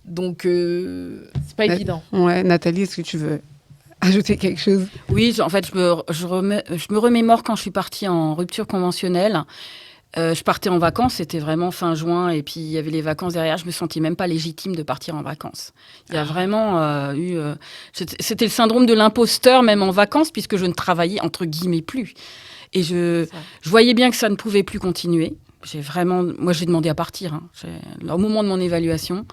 Donc, c'est pas évident. Ouais, Nathalie, est-ce que tu veux ajouter quelque chose? Oui, en fait, je me remémore quand je suis partie en rupture conventionnelle. Je partais en vacances, c'était vraiment fin juin, et puis il y avait les vacances derrière. Je me sentais même pas légitime de partir en vacances. Il y a vraiment c'était le syndrome de l'imposteur, même en vacances, puisque je ne travaillais entre guillemets plus. Et je voyais bien que ça ne pouvait plus continuer. Moi, j'ai demandé à partir au moment de mon évaluation.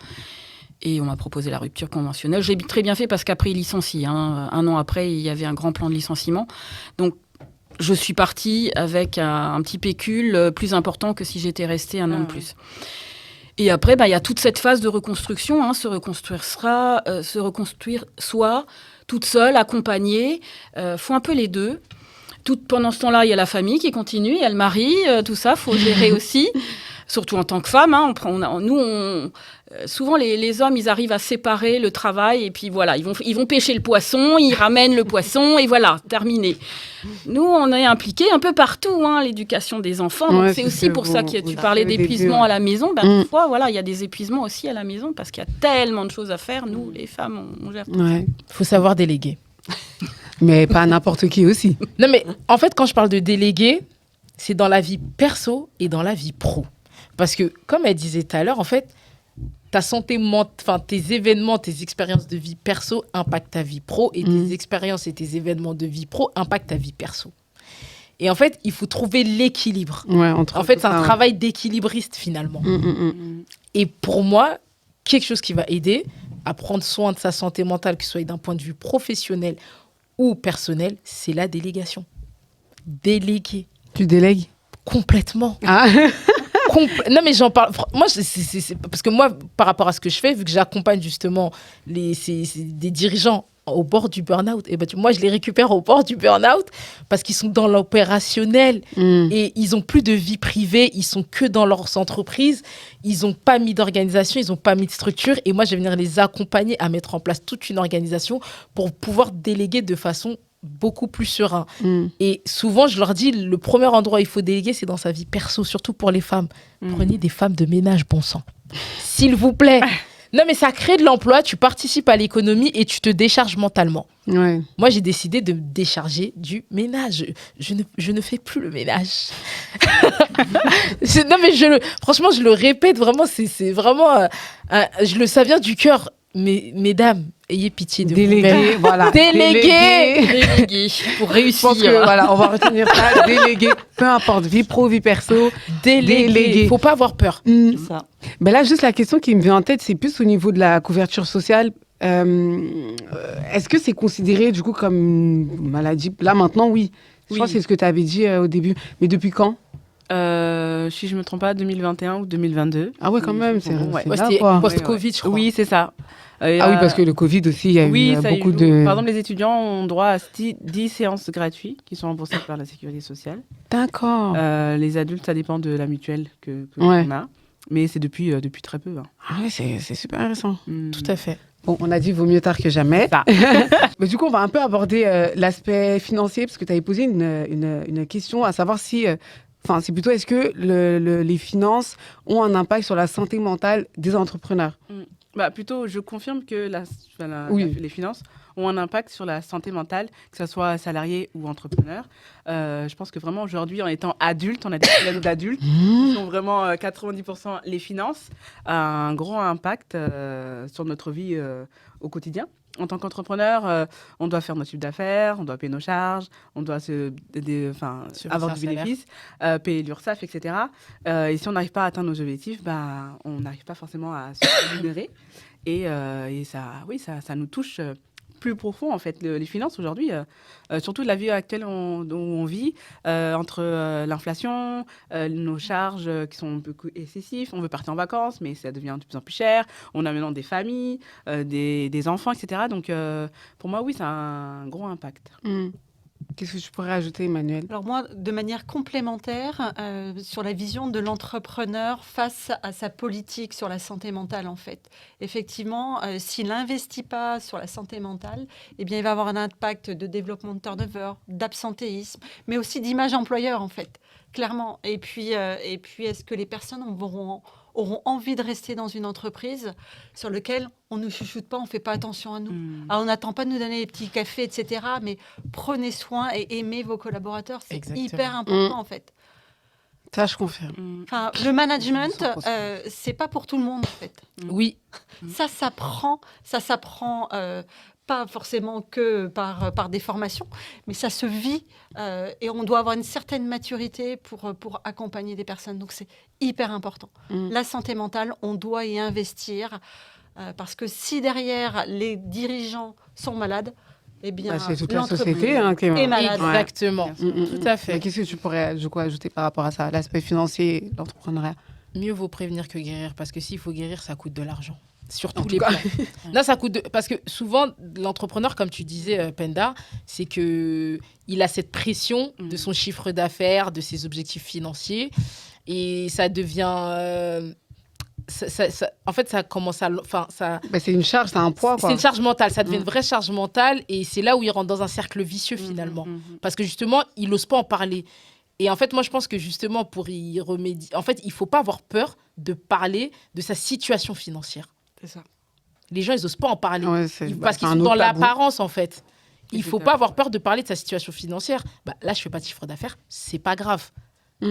Et on m'a proposé la rupture conventionnelle. J'ai très bien fait parce qu'après, ils licencient. 1 an après, il y avait un grand plan de licenciement. Donc, je suis partie avec un petit pécule plus important que si j'étais restée 1 an de plus. Et après, il y a toute cette phase de reconstruction. Se reconstruire soit toute seule, accompagnée. Faut un peu les deux. Pendant ce temps-là, il y a la famille qui continue, il y a le mari, tout ça, faut gérer aussi. Surtout en tant que femme, souvent les hommes, ils arrivent à séparer le travail et puis voilà, ils vont pêcher le poisson, ils ramènent le poisson et voilà, terminé. Nous, on est impliqués un peu partout, l'éducation des enfants. Donc c'est aussi pour ça que tu parlais d'épuisement à la maison. Des fois, voilà, il y a des épuisements aussi à la maison parce qu'il y a tellement de choses à faire. Nous, les femmes, on gère tout. Ouais. Faut savoir déléguer. Mais pas n'importe qui aussi. Non, mais en fait, quand je parle de déléguer, c'est dans la vie perso et dans la vie pro. Parce que, comme elle disait tout à l'heure, en fait, ta santé mentale, tes événements, tes expériences de vie perso impactent ta vie pro et tes expériences et tes événements de vie pro impactent ta vie perso. Et en fait, il faut trouver l'équilibre. Ouais, En fait, c'est un travail d'équilibriste finalement. Et pour moi, quelque chose qui va aider à prendre soin de sa santé mentale, que ce soit d'un point de vue professionnel ou personnel, c'est la délégation. Déléguer. Tu délègues? Complètement. Ah. Non, mais j'en parle. Moi, c'est parce que moi, par rapport à ce que je fais, vu que j'accompagne justement c'est des dirigeants au bord du burn-out, et moi, je les récupère au bord du burn-out parce qu'ils sont dans l'opérationnel et ils n'ont plus de vie privée, ils sont que dans leurs entreprises, ils n'ont pas mis d'organisation, ils n'ont pas mis de structure. Et moi, je vais venir les accompagner à mettre en place toute une organisation pour pouvoir déléguer de façon beaucoup plus serein. Et souvent, je leur dis, le premier endroit où il faut déléguer, c'est dans sa vie perso, surtout pour les femmes. Prenez des femmes de ménage, bon sang. S'il vous plaît. Non, mais ça crée de l'emploi, tu participes à l'économie et tu te décharges mentalement. Ouais. Moi, j'ai décidé de me décharger du ménage. Je ne fais plus le ménage. Non, mais franchement, je le répète, vraiment, c'est vraiment... ça vient du cœur. Mais, mesdames, ayez pitié de vous-même. Déléguer, voilà. Déléguer pour Je réussir. pense que, voilà, on va retenir ça. Déléguer, peu importe, vie pro, vie perso. Déléguer. Faut pas avoir peur. C'est ça. Ben là, juste la question qui me vient en tête, c'est plus au niveau de la couverture sociale. Est-ce que c'est considéré, du coup, comme une maladie? Là, maintenant, oui. Je crois que c'est ce que tu avais dit au début. Mais depuis quand? Si je me trompe pas, 2021 ou 2022. Ah ouais, quand même, c'est Ouais. là, C'était quoi. post-Covid, je crois. Oui, c'est ça. Ah oui, parce que le Covid aussi, il y a eu ça beaucoup joue. de... Par exemple, les étudiants ont droit à 10 séances gratuites qui sont remboursées par la sécurité sociale. D'accord. Les adultes, ça dépend de la mutuelle que Ouais. on a. Mais c'est depuis très peu. Ah ouais, c'est super intéressant. Tout à fait. Bon, on a dit vaut mieux tard que jamais. Ça. Mais du coup, on va un peu aborder l'aspect financier, parce que tu avais posé une question, à savoir si... Enfin, c'est plutôt, est-ce que les finances ont un impact sur la santé mentale des entrepreneurs? Plutôt, je confirme que Oui. les finances ont un impact sur la santé mentale, que ce soit salarié ou entrepreneur. Je pense que vraiment, aujourd'hui, en étant adulte, on a des problèmes d'adultes qui sont vraiment 90% les finances, a un gros impact sur notre vie au quotidien. En tant qu'entrepreneur, on doit faire notre chiffre d'affaires, on doit payer nos charges, on doit avoir du bénéfice, payer l'URSSAF, etc. Et si on n'arrive pas à atteindre nos objectifs, on n'arrive pas forcément à se rémunérer. Et ça nous touche plus profond, en fait. Les finances, aujourd'hui, surtout la vie actuelle où on vit, entre l'inflation, nos charges qui sont un peu excessives. On veut partir en vacances, mais ça devient de plus en plus cher. On a maintenant des familles, des enfants, etc. Donc, pour moi, oui, ça a un gros impact. Qu'est-ce que tu pourrais ajouter, Emmanuel? Alors moi, de manière complémentaire, sur la vision de l'entrepreneur face à sa politique sur la santé mentale, en fait. Effectivement, s'il n'investit pas sur la santé mentale, eh bien, il va avoir un impact de développement de turnover, d'absentéisme, mais aussi d'image employeur, en fait, clairement. Et puis est-ce que les personnes auront envie de rester dans une entreprise sur laquelle on ne nous chuchote pas, on ne fait pas attention à nous. Alors, on n'attend pas de nous donner les petits cafés, etc. Mais prenez soin et aimez vos collaborateurs. C'est Exactement. hyper important, en fait. Ça, je confirme. Enfin, le management, 100%. c'est pas pour tout le monde, en fait. Oui, Ça s'apprend. Pas forcément que par des formations, mais ça se vit et on doit avoir une certaine maturité pour accompagner des personnes. Donc, c'est hyper important. La santé mentale, on doit y investir parce que si derrière, les dirigeants sont malades, eh bien, Bah, c'est toute la l'entreprise société qui est est malade. exactement. Ouais. Tout à fait. Mais qu'est-ce que tu pourrais ajouter par rapport à ça, l'aspect financier, l'entrepreneuriat? Mieux vaut prévenir que guérir, parce que s'il faut guérir, ça coûte de l'argent. Sur tous tout les cas. plans. Non, ça coûte parce que souvent, l'entrepreneur, comme tu disais, Penda, c'est que il a cette pression de son chiffre d'affaires, de ses objectifs financiers, et ça devient... en fait, ça commence à... Enfin, ça... Bah, c'est une charge, c'est un poids, quoi. C'est une charge mentale, ça devient une vraie charge mentale, et c'est là où il rentre dans un cercle vicieux, finalement. Parce que justement, il n'ose pas en parler. Et en fait, moi, je pense que justement, pour y remédier... En fait, il ne faut pas avoir peur de parler de sa situation financière. C'est ça. Les gens, ils n'osent pas en parler. Ouais, Parce qu'ils c'est sont un dans autre tabou. l'apparence, en fait. Il ne faut Tout à pas fait. avoir peur de parler de sa situation financière. Bah, là, je ne fais pas de chiffre d'affaires, c'est pas grave.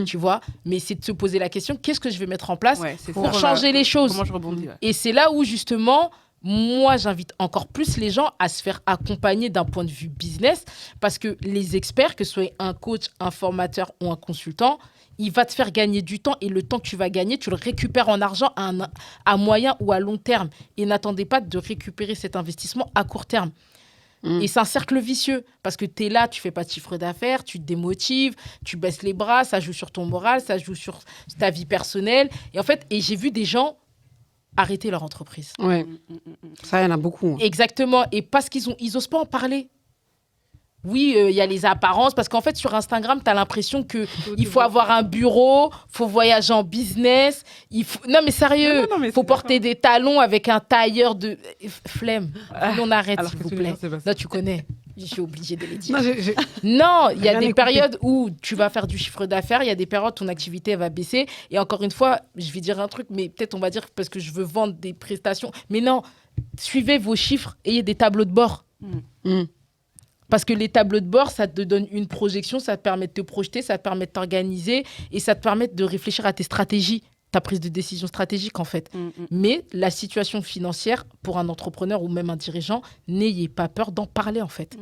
Tu vois, mais c'est de se poser la question, qu'est-ce que je vais mettre en place C'est pour ça. changer les choses. Comment je rebondis, ouais. Et c'est là où, justement, moi, j'invite encore plus les gens à se faire accompagner d'un point de vue business, parce que les experts, que ce soit un coach, un formateur ou un consultant, il va te faire gagner du temps, et le temps que tu vas gagner, tu le récupères en argent à moyen ou à long terme. Et n'attendez pas de récupérer cet investissement à court terme. Et c'est un cercle vicieux, parce que tu es là, tu fais pas de chiffre d'affaires, tu te démotives, tu baisses les bras, ça joue sur ton moral, ça joue sur ta vie personnelle. Et en fait, j'ai vu des gens arrêter leur entreprise. Ouais. Ça, il y en a beaucoup. Exactement. Et parce qu'ils osent pas en parler. Oui, il y a les apparences, parce qu'en fait, sur Instagram, tu as l'impression qu'il faut avoir un bureau, il faut voyager en business. Non, mais sérieux, Non, mais il faut c'est porter des talons avec un tailleur de... Flemme. On arrête, Alors s'il que vous tous les plaît. jours, c'est pas ça. Non, tu connais. Je suis obligée de les dire. Non, Non, il y a Rien des n'est périodes où tu vas faire du chiffre d'affaires, il y a des périodes où ton activité elle va baisser. Et encore une fois, je vais dire un truc, mais peut-être on va dire parce que je veux vendre des prestations. Mais non, suivez vos chiffres, ayez des tableaux de bord. Parce que les tableaux de bord, ça te donne une projection, ça te permet de te projeter, ça te permet de t'organiser et ça te permet de réfléchir à tes stratégies, ta prise de décision stratégique en fait. Mais la situation financière, pour un entrepreneur ou même un dirigeant, n'ayez pas peur d'en parler en fait.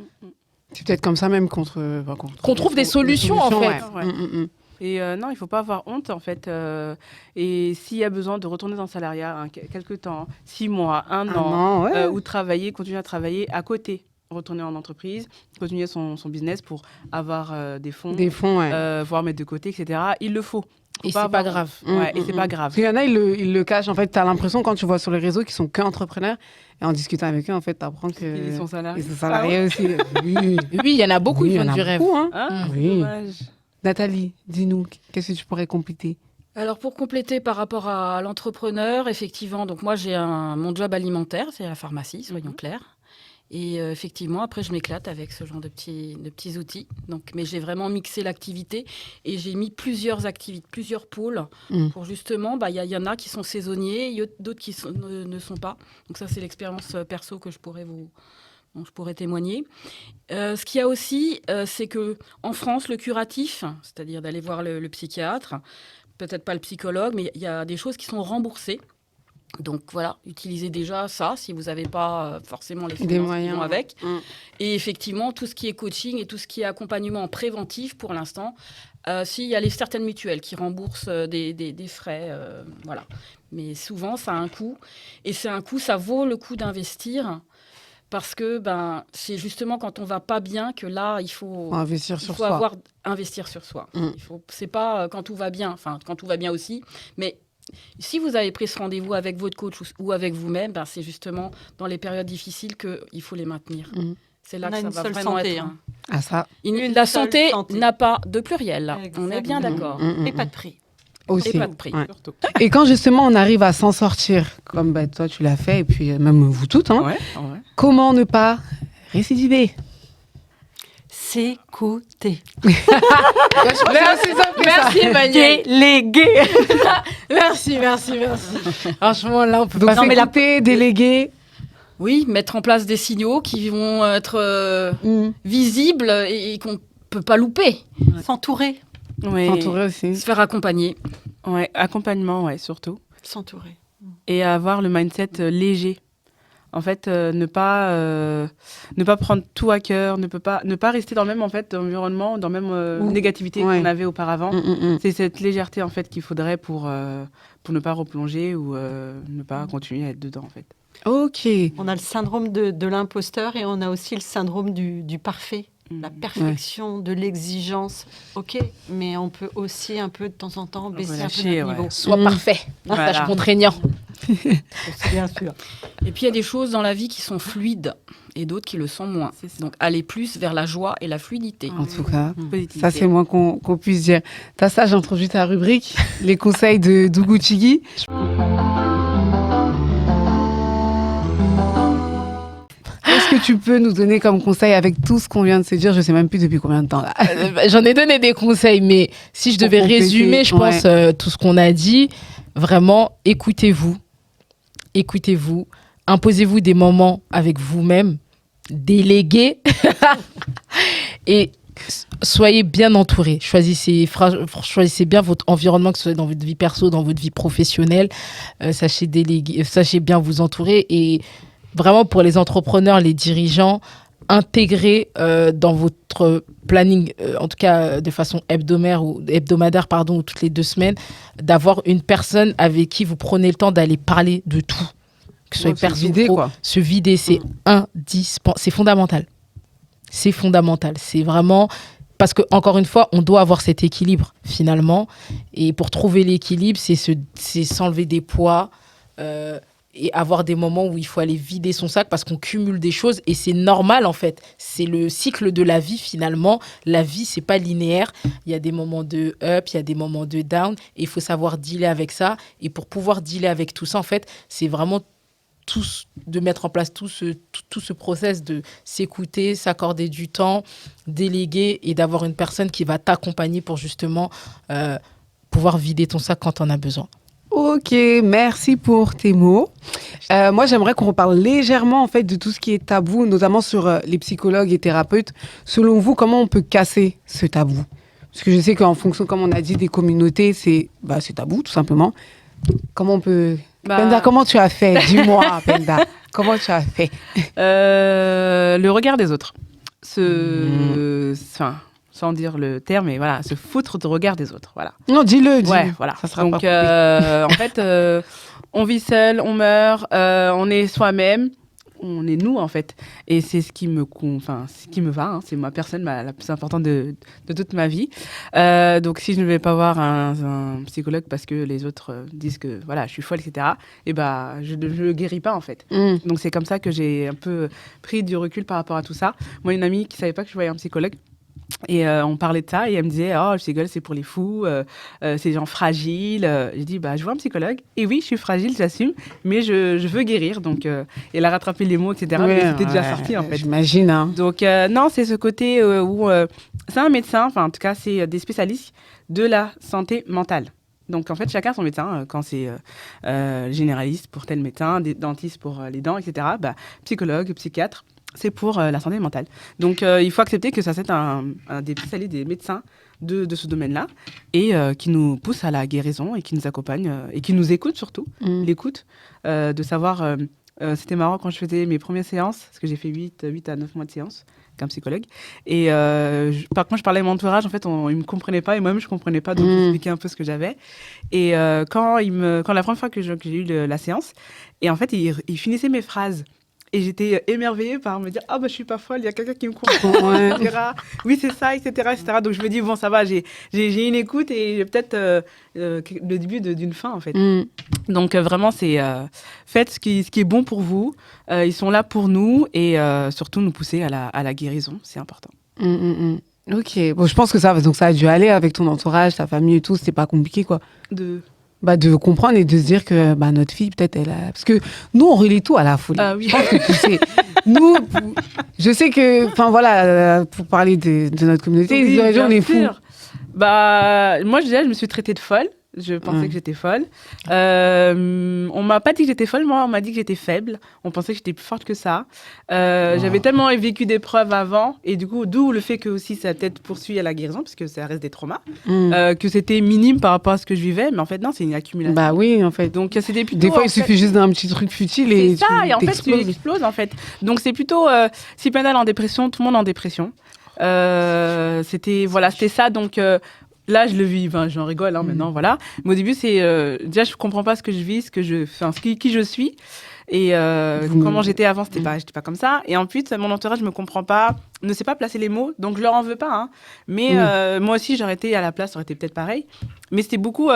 c'est peut-être comme ça même qu'on trouve des solutions, en fait. Ouais. Et non, il ne faut pas avoir honte, en fait. Et s'il y a besoin de retourner dans le salariat, quelques temps, 6 mois, un an, ouais. ou travailler, continuer à travailler à côté, retourner en entreprise, continuer son business pour avoir des fonds, Des fonds, ouais. voire mettre de côté, etc. Il le faut. Et c'est pas grave. Ouais, et c'est pas grave. Parce qu'il y en a, ils le cachent. En fait, tu as l'impression, quand tu vois sur les réseaux, qu'ils sont qu'entrepreneurs. Et en discutant avec eux, en fait, tu apprends qu'ils Ils sont salariés. sont salariés aussi. Oui, Oui, il y en a beaucoup, Oui, ils il y font en a du rêve. beaucoup, hein. Hein Oui. Dommage. Nathalie, dis-nous, qu'est-ce que tu pourrais compléter? Alors pour compléter par rapport à l'entrepreneur, effectivement, donc moi j'ai mon job alimentaire, c'est la pharmacie, soyons clairs. Et effectivement, après je m'éclate avec ce genre de petits outils. Donc, mais j'ai vraiment mixé l'activité et j'ai mis plusieurs activités, plusieurs pôles pour justement, il y en a qui sont saisonniers, il y a d'autres qui ne sont pas. Donc ça c'est l'expérience perso que je pourrais témoigner. Ce qu'il y a aussi, c'est que en France, le curatif, c'est-à-dire d'aller voir le psychiatre, peut-être pas le psychologue, mais il y a des choses qui sont remboursées. Donc voilà, utilisez déjà ça si vous n'avez pas forcément les finances qui moyens, vont avec. Mm. Et effectivement, tout ce qui est coaching et tout ce qui est accompagnement préventif pour l'instant, s'il y a certaines mutuelles qui remboursent des frais, voilà. Mais souvent, ça a un coût. Et c'est un coût, ça vaut le coup d'investir parce que c'est justement quand on va pas bien que là, il faut Investir il sur faut soi. investir sur soi. Mm. C'est pas quand tout va bien, enfin quand tout va bien aussi, mais si vous avez pris ce rendez-vous avec votre coach ou avec vous-même, c'est justement dans les périodes difficiles qu'il faut les maintenir. Mm. C'est là On que a ça une va seule vraiment santé, être. hein. Ah ça La seule santé santé. n'a pas de pluriel. On est bien Exactement. d'accord. Mm. Et pas de prix. aussi. Et pas de prix. Ouais. Surtout. Et quand justement on arrive à s'en sortir, comme toi tu l'as fait, et puis même vous toutes, hein, Ouais. comment ne pas récidiver? S'écouter. Merci, Merci Emmanuel. Déléguer. Merci. Franchement, là, on peut Donc pas mais la- s'écouter, déléguer. Oui, mettre en place des signaux qui vont être visibles et qu'on peut pas louper. S'entourer. Ouais. S'entourer aussi. Se faire accompagner. Ouais, accompagnement, ouais, surtout. S'entourer. Et avoir le mindset léger. En fait, ne pas prendre tout à cœur, ne pas rester dans le même en fait environnement, dans la même négativité Ouais. qu'on avait auparavant. Mm. C'est cette légèreté en fait qu'il faudrait pour ne pas replonger ou ne pas continuer à être dedans en fait. Ok. On a le syndrome de l'imposteur et on a aussi le syndrome du parfait. La perfection, de l'exigence, ok, mais on peut aussi un peu de temps en temps baisser un peu Relâcher, notre ouais. niveau. Sois parfait. Voilà. Message contraignant. Bien sûr. Et puis il y a des choses dans la vie qui sont fluides et d'autres qui le sont moins. C'est ça. Donc aller plus vers la joie et la fluidité. En tout cas, Positivité. ça c'est le moins qu'on puisse dire. T'as ça, j'introduis ta rubrique, les conseils de Dougou Chigi. Qu'est-ce que tu peux nous donner comme conseil avec tout ce qu'on vient de se dire? Je sais même plus depuis combien de temps là. J'en ai donné des conseils, mais si je Pour devais compléter, résumer, je pense, tout ce qu'on a dit, vraiment, écoutez-vous. Écoutez-vous. Imposez-vous des moments avec vous-même. Déléguez. Et soyez bien entourés. Choisissez bien votre environnement, que ce soit dans votre vie perso, dans votre vie professionnelle. Sachez déléguer, sachez bien vous entourer. Et vraiment, pour les entrepreneurs, les dirigeants, intégrer dans votre planning, en tout cas de façon hebdomadaire, ou toutes les 2 semaines, d'avoir une personne avec qui vous prenez le temps d'aller parler de tout. Que ce soit Se perso, vider, pro. quoi. Se vider, c'est indispensable. C'est fondamental. C'est fondamental. C'est vraiment... Parce que encore une fois, on doit avoir cet équilibre, finalement. Et pour trouver l'équilibre, c'est s'enlever des poids et avoir des moments où il faut aller vider son sac parce qu'on cumule des choses. Et c'est normal, en fait. C'est le cycle de la vie, finalement. La vie, c'est pas linéaire. Il y a des moments de up, il y a des moments de down. Et il faut savoir dealer avec ça. Et pour pouvoir dealer avec tout ça, en fait, c'est vraiment de mettre en place tout ce process de s'écouter, s'accorder du temps, déléguer et d'avoir une personne qui va t'accompagner pour justement pouvoir vider ton sac quand tu en as besoin. Ok, merci pour tes mots. Moi, j'aimerais qu'on reparle légèrement en fait de tout ce qui est tabou, notamment sur les psychologues et thérapeutes. Selon vous, comment on peut casser ce tabou? Parce que je sais qu'en fonction, comme on a dit, des communautés, c'est tabou, tout simplement. Comment on peut... Penda, comment tu as fait? Dis-moi, Penda. Comment tu as fait? Le regard des autres. Sans dire le terme, mais voilà, se foutre du regard des autres. Voilà. Non, dis-le. Ouais, voilà. Ça sera Donc, pas en fait, on vit seul, on meurt, on est soi-même, on est nous, en fait. Et c'est ce qui me va. Hein. C'est ma personne la plus importante de toute ma vie. Donc, si je ne vais pas voir un psychologue parce que les autres disent que voilà, je suis folle, etc., et je ne guéris pas, en fait. Donc, c'est comme ça que j'ai un peu pris du recul par rapport à tout ça. Moi, une amie qui ne savait pas que je voyais un psychologue, et on parlait de ça et elle me disait le psychologue c'est pour les fous, c'est des gens fragiles. J'ai dit je vois un psychologue et oui je suis fragile, j'assume, mais je veux guérir. Donc elle a rattrapé les mots, etc. mais c'était déjà sorti en fait. J'imagine. Hein. Donc non, c'est ce côté où c'est un médecin, enfin en tout cas c'est des spécialistes de la santé mentale. Donc en fait chacun son médecin, quand c'est généraliste pour tel médecin, des dentistes pour les dents, etc. Psychologue, psychiatre. C'est pour la santé mentale. Donc, il faut accepter que ça, c'est un des spécialistes, des médecins de ce domaine-là, et qui nous pousse à la guérison, et qui nous accompagne, et qui nous écoute surtout. L'écoute, de savoir... c'était marrant quand je faisais mes premières séances, parce que j'ai fait 8 à 9 mois de séances, qu'un psychologue. Et par contre, je parlais à mon entourage, en fait, ils ne me comprenaient pas, et moi-même, je ne comprenais pas, donc j'expliquais un peu ce que j'avais. Et quand la première fois que j'ai eu la séance, et en fait, il finissait mes phrases Et j'étais émerveillée par me dire, ah bah je suis pas folle, il y a quelqu'un qui me comprend, Ouais. etc. Oui, c'est ça, etc., etc. Donc je me dis, bon, ça va, j'ai une écoute et j'ai peut-être le début d'une fin, en fait. Mm. Donc vraiment, c'est faites ce qui est bon pour vous. Ils sont là pour nous et surtout nous pousser à la guérison, c'est important. Mm, mm, mm. Ok, bon, je pense que donc ça a dû aller avec ton entourage, ta famille et tout, c'était pas compliqué, quoi. De comprendre et de se dire que notre fille, peut-être, elle a... Parce que nous, on relie tout à la folie. Ah oui. Je pense que tu sais. Nous, je sais que, enfin voilà, pour parler de notre communauté, Oui, ils disent, on bien est fous. sûr. Bah, moi, je me suis traitée de folle. Je pensais que j'étais folle. On m'a pas dit que j'étais folle, moi, on m'a dit que j'étais faible. On pensait que j'étais plus forte que ça. J'avais tellement vécu d'épreuves avant, et du coup, d'où le fait que aussi ça peut-être poursuit à la guérison, parce que ça reste des traumas, que c'était minime par rapport à ce que je vivais, mais en fait, non, c'est une accumulation. Bah oui, en fait. Donc, c'était plutôt. Des fois, il suffit juste d'un petit truc futile et c'est ça, et en fait, tu t'exploses. exploses, en fait. Donc, c'est plutôt si Pendal en dépression, tout le monde en dépression. C'était ça, donc. Là, je le vis, j'en rigole maintenant, voilà. Mais au début, c'est déjà, je comprends pas ce que je vis, qui je suis. Et comment j'étais avant, j'étais pas comme ça. Et ensuite, mon entourage me comprend pas, ne sait pas placer les mots, donc je leur en veux pas. Hein. Mais moi aussi, j'aurais été à la place, ça aurait été peut-être pareil. Mais c'était beaucoup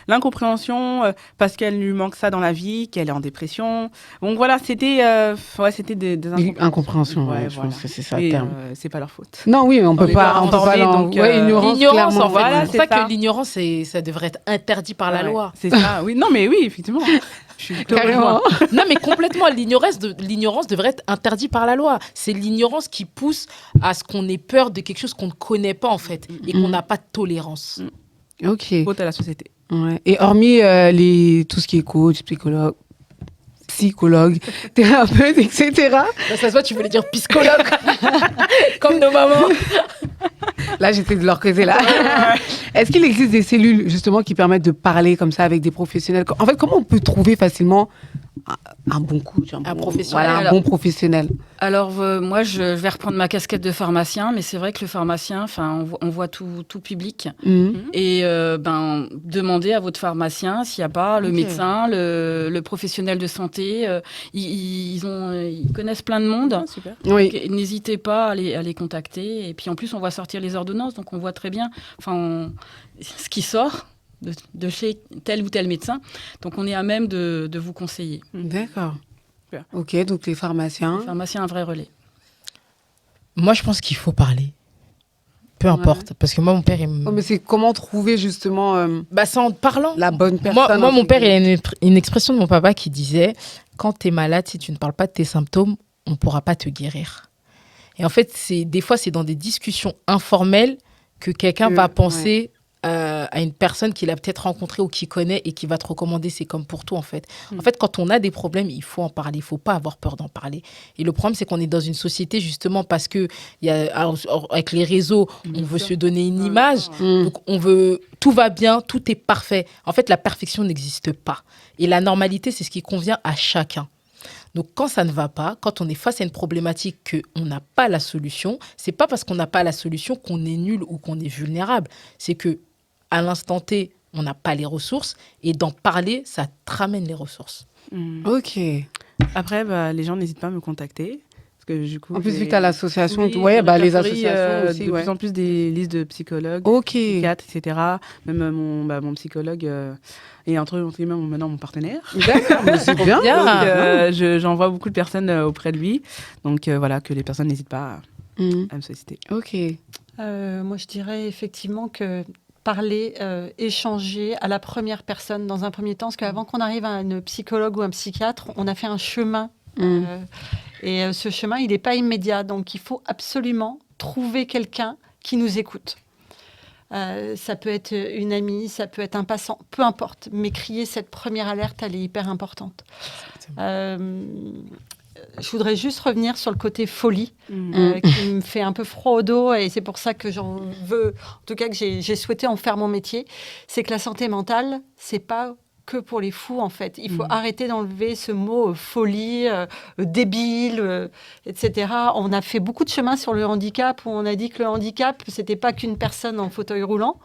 l'incompréhension parce qu'elle lui manque ça dans la vie, qu'elle est en dépression. Donc voilà, c'était des incompréhensions. Ouais, je voilà. pense que c'est ça Et le terme. c'est pas leur faute. Non, oui, on peut est pas. pas On peut pas informés, donc, ignorance, L'ignorance, en fait. Voilà, c'est pour c'est ça ça. que l'ignorance, ça devrait être interdit par la Ouais, loi. C'est ça, oui. Non, mais oui, effectivement. Je suis Carrément. Non, mais complètement, l'ignorance devrait être interdite par la loi. C'est l'ignorance qui pousse à ce qu'on ait peur de quelque chose qu'on ne connaît pas, en fait, et qu'on n'a pas de tolérance. Ok. faute à la société. Ouais. Et hormis tout ce qui est coach, psychologue, thérapeute, etc. Là, ça se voit, tu voulais dire psychologue, comme nos mamans. Là, j'étais de leur côté, là. Est-ce qu'il existe des cellules, justement, qui permettent de parler comme ça avec des professionnels? En fait, comment on peut trouver facilement un bon coach, professionnel, voilà, un bon professionnel? Alors, moi, je vais reprendre ma casquette de pharmacien, mais c'est vrai que le pharmacien, on voit tout public. Et demandez à votre pharmacien s'il n'y a pas le médecin, le professionnel de santé. Ils connaissent plein de monde. Ah, super. Oui. Donc, n'hésitez pas à les contacter. Et puis, en plus, on voit sortir les ordonnances, donc on voit très bien ce qui sort de chez tel ou tel médecin. Donc, on est à même de vous conseiller. D'accord. Super. Ok, donc les pharmaciens. Le pharmacien a un vrai relais. Moi, je pense qu'il faut parler. Peu importe. Parce que moi, mon père, Oh, mais c'est comment trouver, justement, c'est en parlant. la bonne personne. Moi, mon père, il a une expression de mon papa qui disait « Quand tu es malade, si tu ne parles pas de tes symptômes, on ne pourra pas te guérir. » Et en fait, des fois, c'est dans des discussions informelles que quelqu'un va penser à une personne qu'il a peut-être rencontrée ou qu'il connaît et qui va te recommander. C'est comme pour tout, en fait. En fait, quand on a des problèmes, il faut en parler. Il ne faut pas avoir peur d'en parler. Et le problème, c'est qu'on est dans une société, justement, parce que avec les réseaux, on veut se donner une image. Donc, tout va bien, tout est parfait. En fait, la perfection n'existe pas. Et la normalité, c'est ce qui convient à chacun. Donc, quand ça ne va pas, quand on est face à une problématique qu'on n'a pas la solution, c'est pas parce qu'on n'a pas la solution qu'on est nul ou qu'on est vulnérable. C'est que à l'instant T, on n'a pas les ressources et d'en parler, ça te ramène les ressources. Ok. Après, les gens n'hésitent pas à me contacter. Parce que, du coup, En plus, vu que tu as l'association, oui, les répertorie, associations aussi. de plus en plus des listes de psychologues, Ok. psychiatres, etc. Même mon psychologue est entre guillemets maintenant mon partenaire. D'accord, mais c'est bien. Donc, j'envoie beaucoup de personnes auprès de lui. Donc, voilà, que les personnes n'hésitent pas à me solliciter. Ok. Moi, je dirais effectivement que parler, échanger à la première personne dans un premier temps, parce qu'avant qu'on arrive à un psychologue ou un psychiatre, on a fait un chemin. Et ce chemin, il n'est pas immédiat. Donc, il faut absolument trouver quelqu'un qui nous écoute. Ça peut être une amie, ça peut être un passant, peu importe. Mais crier cette première alerte, elle est hyper importante. Je voudrais juste revenir sur le côté folie, qui me fait un peu froid au dos, et c'est pour ça que j'en veux, en tout cas que j'ai souhaité en faire mon métier. C'est que la santé mentale, c'est pas que pour les fous, en fait. Il faut arrêter d'enlever ce mot folie, débile, etc. On a fait beaucoup de chemin sur le handicap, où on a dit que le handicap, c'était pas qu'une personne en fauteuil roulant,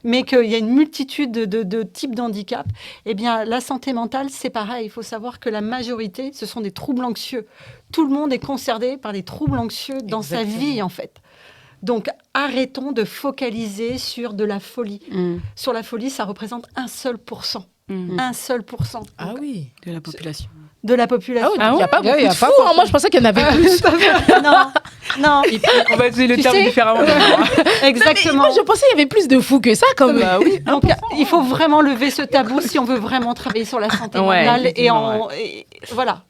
mais qu'il y a une multitude de types d'handicap. Eh bien, la santé mentale, c'est pareil. Il faut savoir que la majorité, ce sont des troubles anxieux. Tout le monde est concerné par des troubles anxieux dans sa vie, en fait. Donc, arrêtons de focaliser sur de la folie. Sur la folie, ça représente 1 seul %. 1 seul %. Ah oui. De la population. De la population. Il n'y a pas beaucoup de fous, hein. Moi, je pensais qu'il y en avait plus. Non. On va utiliser le Tu terme sais- différemment. Exactement. Moi, je pensais qu'il y avait plus de fous que ça, quand même. Bah oui. Donc, il faut vraiment lever ce tabou si on veut vraiment travailler sur la santé Ouais, mentale. effectivement, Et voilà.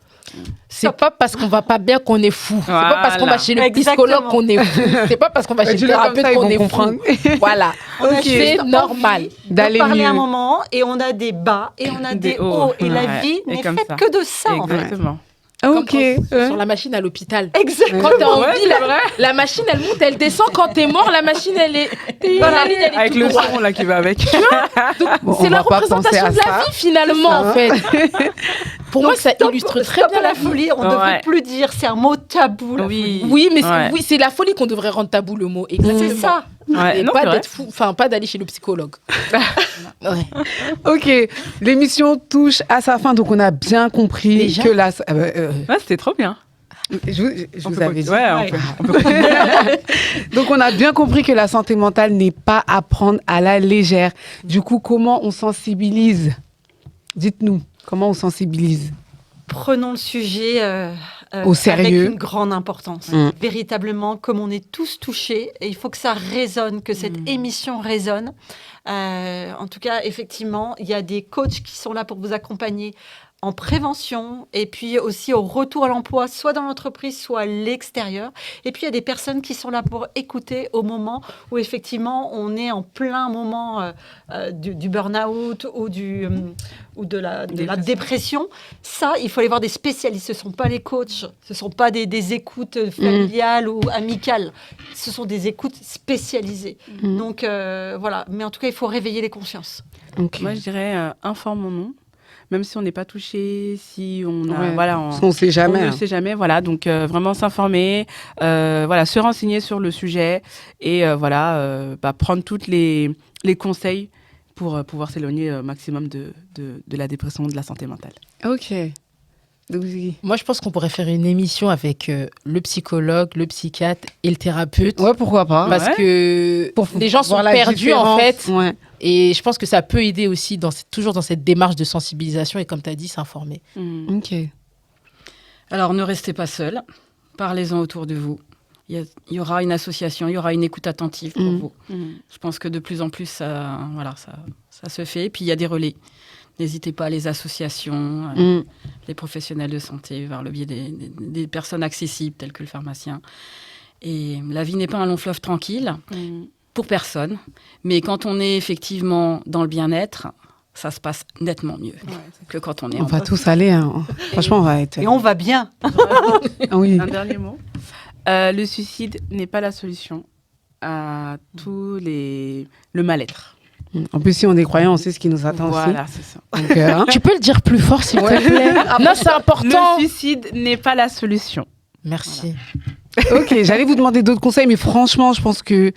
C'est pas parce qu'on va pas bien qu'on est fou. C'est pas parce qu'on va chez le Exactement. psychologue qu'on est fou. C'est pas parce qu'on va chez le dis-le comme thérapeute ça, ils qu'on vont est comprendre. fou. Voilà. On a C'est juste normal. envie D'aller de parler mieux. un moment et on a des bas et on a des hauts. Et la Ouais. vie Et n'est comme faite ça. que de ça, en fait. Exactement. Comme Ok. quand- sur la machine à l'hôpital. Exactement. Quand t'es en vie, la machine, elle monte, elle descend. Quand t'es mort, la machine, elle est... Voilà. la ligne, elle est Avec tout le droite. son là qui va avec. Bon, C'est on la va pas représentation penser de à la ça. vie, finalement, en fait. Pour moi, ça Stop- illustre très stop bien à la la vie. folie. On ne devrait plus dire. C'est un mot tabou, la folie. Oui, mais Ouais. oui, c'est la folie qu'on devrait rendre tabou, le mot. Exactement. C'est ça. Ouais, Et non, pas c'est vrai. d'être fou, enfin, pas d'aller chez le psychologue. Ouais. Ok, l'émission touche à sa fin, donc on a bien compris Déjà que la... Ouais, c'était trop bien. je On vous peut avais dit. continuer. Ouais, on peut continuer. Donc on a bien compris que la santé mentale n'est pas à prendre à la légère. Du coup, comment on sensibilise? Dites-nous, comment on sensibilise? Prenons le sujet Au sérieux. avec une grande importance. Véritablement, comme on est tous touchés, et il faut que ça résonne, que cette émission résonne. En tout cas, effectivement, il y a des coachs qui sont là pour vous accompagner en prévention et puis aussi au retour à l'emploi, soit dans l'entreprise, soit à l'extérieur. Et puis, il y a des personnes qui sont là pour écouter au moment où, effectivement, on est en plein moment du burn-out ou de la dépression. Ça, il faut aller voir des spécialistes. Ce ne sont pas les coachs, ce ne sont pas des écoutes familiales ou amicales. Ce sont des écoutes spécialisées. Donc, voilà. Mais en tout cas, il faut réveiller les consciences. Ok. Moi, je dirais informons-nous. Même si on n'est pas touché, si on a, Ouais, voilà, parce qu'on ne sait jamais. on ne hein. sait jamais, voilà. Donc vraiment s'informer, voilà, se renseigner sur le sujet et prendre toutes les conseils pour pouvoir s'éloigner au maximum de la dépression, de la santé mentale. Ok. Donc, Ziggy. Moi, je pense qu'on pourrait faire une émission avec le psychologue, le psychiatre et le thérapeute. Ouais, pourquoi pas. Parce que les gens sont voir la perdus, en différence. fait. Ouais. Et je pense que ça peut aider aussi, toujours dans cette démarche de sensibilisation et, comme tu as dit, s'informer. Ok. Alors, ne restez pas seul. Parlez-en autour de vous. Il y aura une association, il y aura une écoute attentive pour vous. Je pense que de plus en plus, ça se fait. Et puis, il y a des relais. N'hésitez pas, les associations, les professionnels de santé, vers le biais des personnes accessibles, telles que le pharmacien. Et la vie n'est pas un long fleuve tranquille, pour personne. Mais quand on est effectivement dans le bien-être, ça se passe nettement mieux que quand on est On en va tous aller. Hein. Franchement, on va être. Et on va bien. Ah oui. Un dernier mot. Le suicide n'est pas la solution à le mal-être. En plus, si on est croyant, on sait ce qui nous attend Voilà, c'est ça. aussi. Donc, hein. Tu peux le dire plus fort, s'il te plaît? Non, c'est important. Le suicide n'est pas la solution. Merci. Ok, j'allais vous demander d'autres conseils, mais franchement, je pense que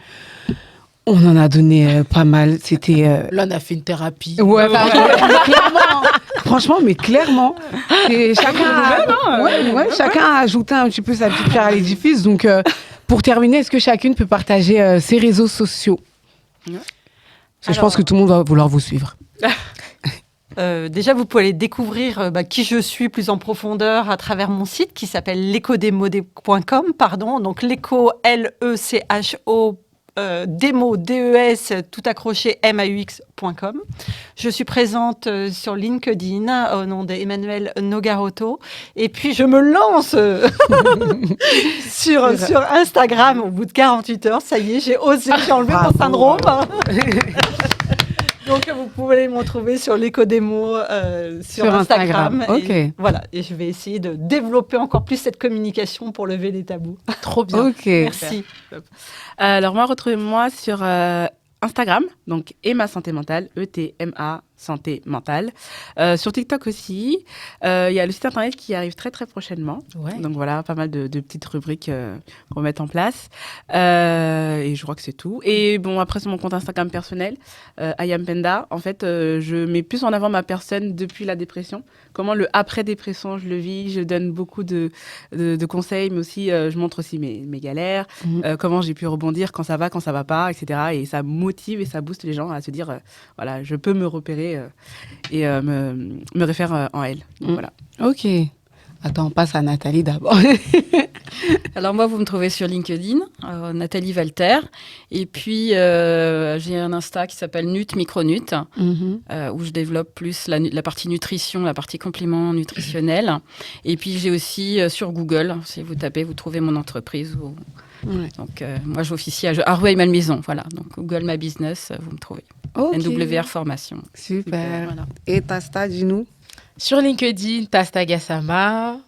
on en a donné pas mal. C'était. Là, on a fait une thérapie. Ouais, franchement, mais clairement, et chacun a ajouté un petit peu sa petite pierre à l'édifice. Donc, pour terminer, est-ce que chacune peut partager ses réseaux sociaux? Parce que je pense que tout le monde va vouloir vous suivre. Déjà, vous pouvez aller découvrir qui je suis plus en profondeur à travers mon site qui s'appelle l'échodémodé.com. Donc, l'écho, L-E-C-H-O, démo, D-E-S, tout accroché, M-A-U-X.com. Je suis présente sur LinkedIn au nom d'Emmanuel Nogarotto. Et puis, je me lance sur Instagram au bout de 48 heures. Ça y est, j'ai osé, j'ai enlevé mon syndrome. Donc, vous pouvez me retrouver sur l'éco-démo sur Instagram. Ok. Et, voilà. Et je vais essayer de développer encore plus cette communication pour lever les tabous. Trop bien. Ok. Merci. Alors, retrouvez-moi sur Instagram, donc Emma Santé Mentale, E-T-M-A santé mentale. Sur TikTok aussi, il y a le site internet qui arrive très très prochainement. Ouais. Donc voilà, pas mal de petites rubriques qu'on met en place. Et je crois que c'est tout. Et bon, après sur mon compte Instagram personnel, Ayam Penda, en fait, je mets plus en avant ma personne depuis la dépression. Comment le après-dépression, je le vis. Je donne beaucoup de conseils, mais aussi, je montre aussi mes galères, comment j'ai pu rebondir quand ça va pas, etc. Et ça motive et ça booste les gens à se dire, voilà, je peux me repérer et me réfère en elle. Donc, voilà. Ok. Attends, on passe à Nathalie d'abord. Alors moi, vous me trouvez sur LinkedIn, Nathalie Walter. Et puis, j'ai un Insta qui s'appelle Nut Micronut, où je développe plus la partie nutrition, la partie complément nutritionnel. Et puis, j'ai aussi sur Google, si vous tapez, vous trouvez mon entreprise. Ouais. Donc, moi, j'officie à Harouet Malmaison. Voilà, donc Google My Business, vous me trouvez. Ok. NWR Formation. Super. Voilà. Et Tasta, dis-nous. Sur LinkedIn, Tasta Gassama.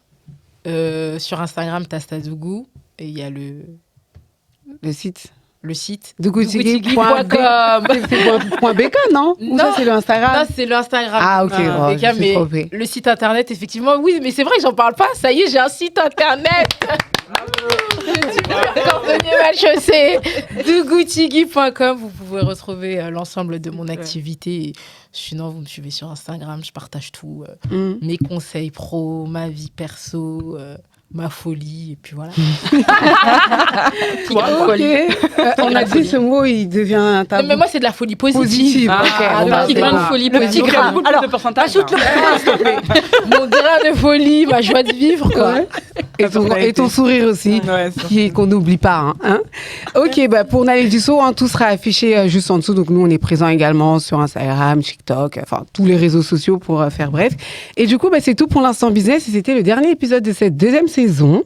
Sur Instagram, Tasta Dougou. Et il y a Le site. le site dougoutigui.com. C'est .bk, non? Ou ça, Non. c'est le Instagram? Non, c'est le Instagram. Ah, ok. Ah, Oh, BK, je me suis mais trompée. le site internet, effectivement, oui, mais c'est vrai que j'en parle pas. Ça y est, j'ai un site internet. Je suis le cordonnier mal chaussé. dougoutigui.com. Vous pouvez retrouver l'ensemble de mon activité. Et sinon, vous me suivez sur Instagram. Je partage tout. Mes conseils pro, ma vie perso, ma folie. Et puis voilà. Ok. On a dit ce mot, il devient un Non, tabou. mais moi, c'est de la folie positive. Positive. Ok. Ah, Bon, bah, petit c'est grain de bon. folie Le positive. petit grain. Alors, de pourcentage. Ajoute le Mon grain de folie, ma joie de vivre, quoi. Ouais. Et ton sourire aussi, qu'on n'oublie pas. Hein. Ok, bah pour Naïf Dussault, tout sera affiché juste en dessous. Donc nous, on est présents également sur Instagram, TikTok, enfin tous les réseaux sociaux pour faire bref. Et du coup, c'est tout pour l'instant business. Et c'était le dernier épisode de cette deuxième saison.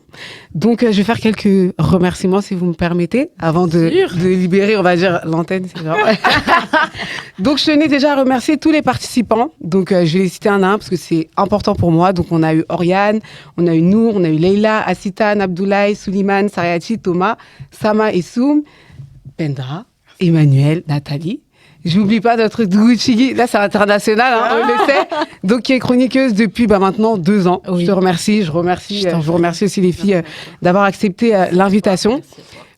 Donc je vais faire quelques remerciements si vous me permettez, avant de libérer, on va dire, l'antenne. C'est genre. Donc je tenais déjà à remercier tous les participants. Donc je vais les citer un à un parce que c'est important pour moi. Donc on a eu Oriane, on a eu Nour, on a eu Leïla, Assitane, Abdoulaye, Souliman, Sariati, Thomas, Sama et Soum, Pendra, Emmanuel, Nathalie. J'oublie pas notre Dougoutigui. Là, c'est international, on le sait. Donc, qui est chroniqueuse depuis maintenant 2 ans. Oui. Je te remercie. Je vous remercie aussi les filles d'avoir accepté l'invitation.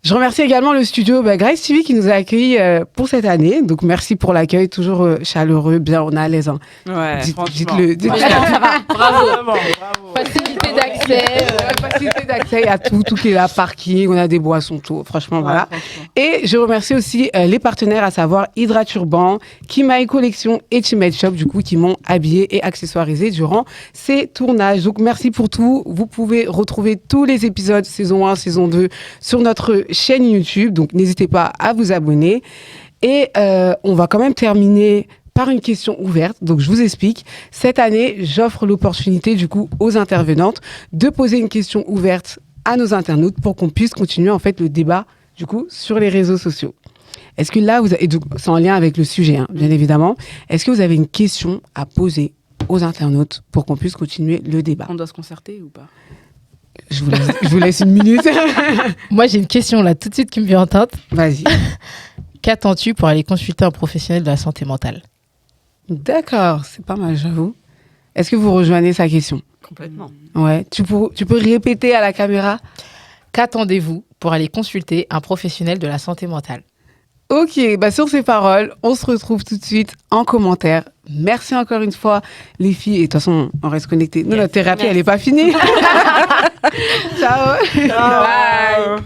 Je remercie également le studio Grace TV qui nous a accueillis pour cette année. Donc, merci pour l'accueil, toujours chaleureux, bien, on est à l'aise. Hein. Ouais, Dites-le. Bravo. Facilité d'accès. Facilité d'accès à tout qui est là, parking, on a des boissons, tout. Franchement, voilà. Et je remercie aussi les partenaires, à savoir Hydra Turban, Kimae Collection et Teammate Shop, du coup, qui m'ont habillé et accessoirisé durant ces tournages. Donc, merci pour tout. Vous pouvez retrouver tous les épisodes, saison 1, saison 2, sur notre chaîne YouTube. Donc, n'hésitez pas à vous abonner. Et on va quand même terminer par une question ouverte. Donc, je vous explique. Cette année, j'offre l'opportunité, du coup, aux intervenantes de poser une question ouverte à nos internautes pour qu'on puisse continuer, en fait, le débat, du coup, sur les réseaux sociaux. Est-ce que là, et donc, c'est en lien avec le sujet, bien évidemment. Est-ce que vous avez une question à poser aux internautes pour qu'on puisse continuer le débat? On doit se concerter ou pas? Je vous laisse une minute. Moi, j'ai une question là, tout de suite, qui me vient en tête. Vas-y. Qu'attends-tu pour aller consulter un professionnel de la santé mentale? D'accord, c'est pas mal, j'avoue. Est-ce que vous rejoignez sa question? Complètement. Ouais. Tu peux répéter à la caméra? Qu'attendez-vous pour aller consulter un professionnel de la santé mentale? Ok, sur ces paroles, on se retrouve tout de suite en commentaire. Merci encore une fois, les filles. Et de toute façon, on reste connectés. Nous, notre thérapie, elle n'est pas finie. Ciao. Bye.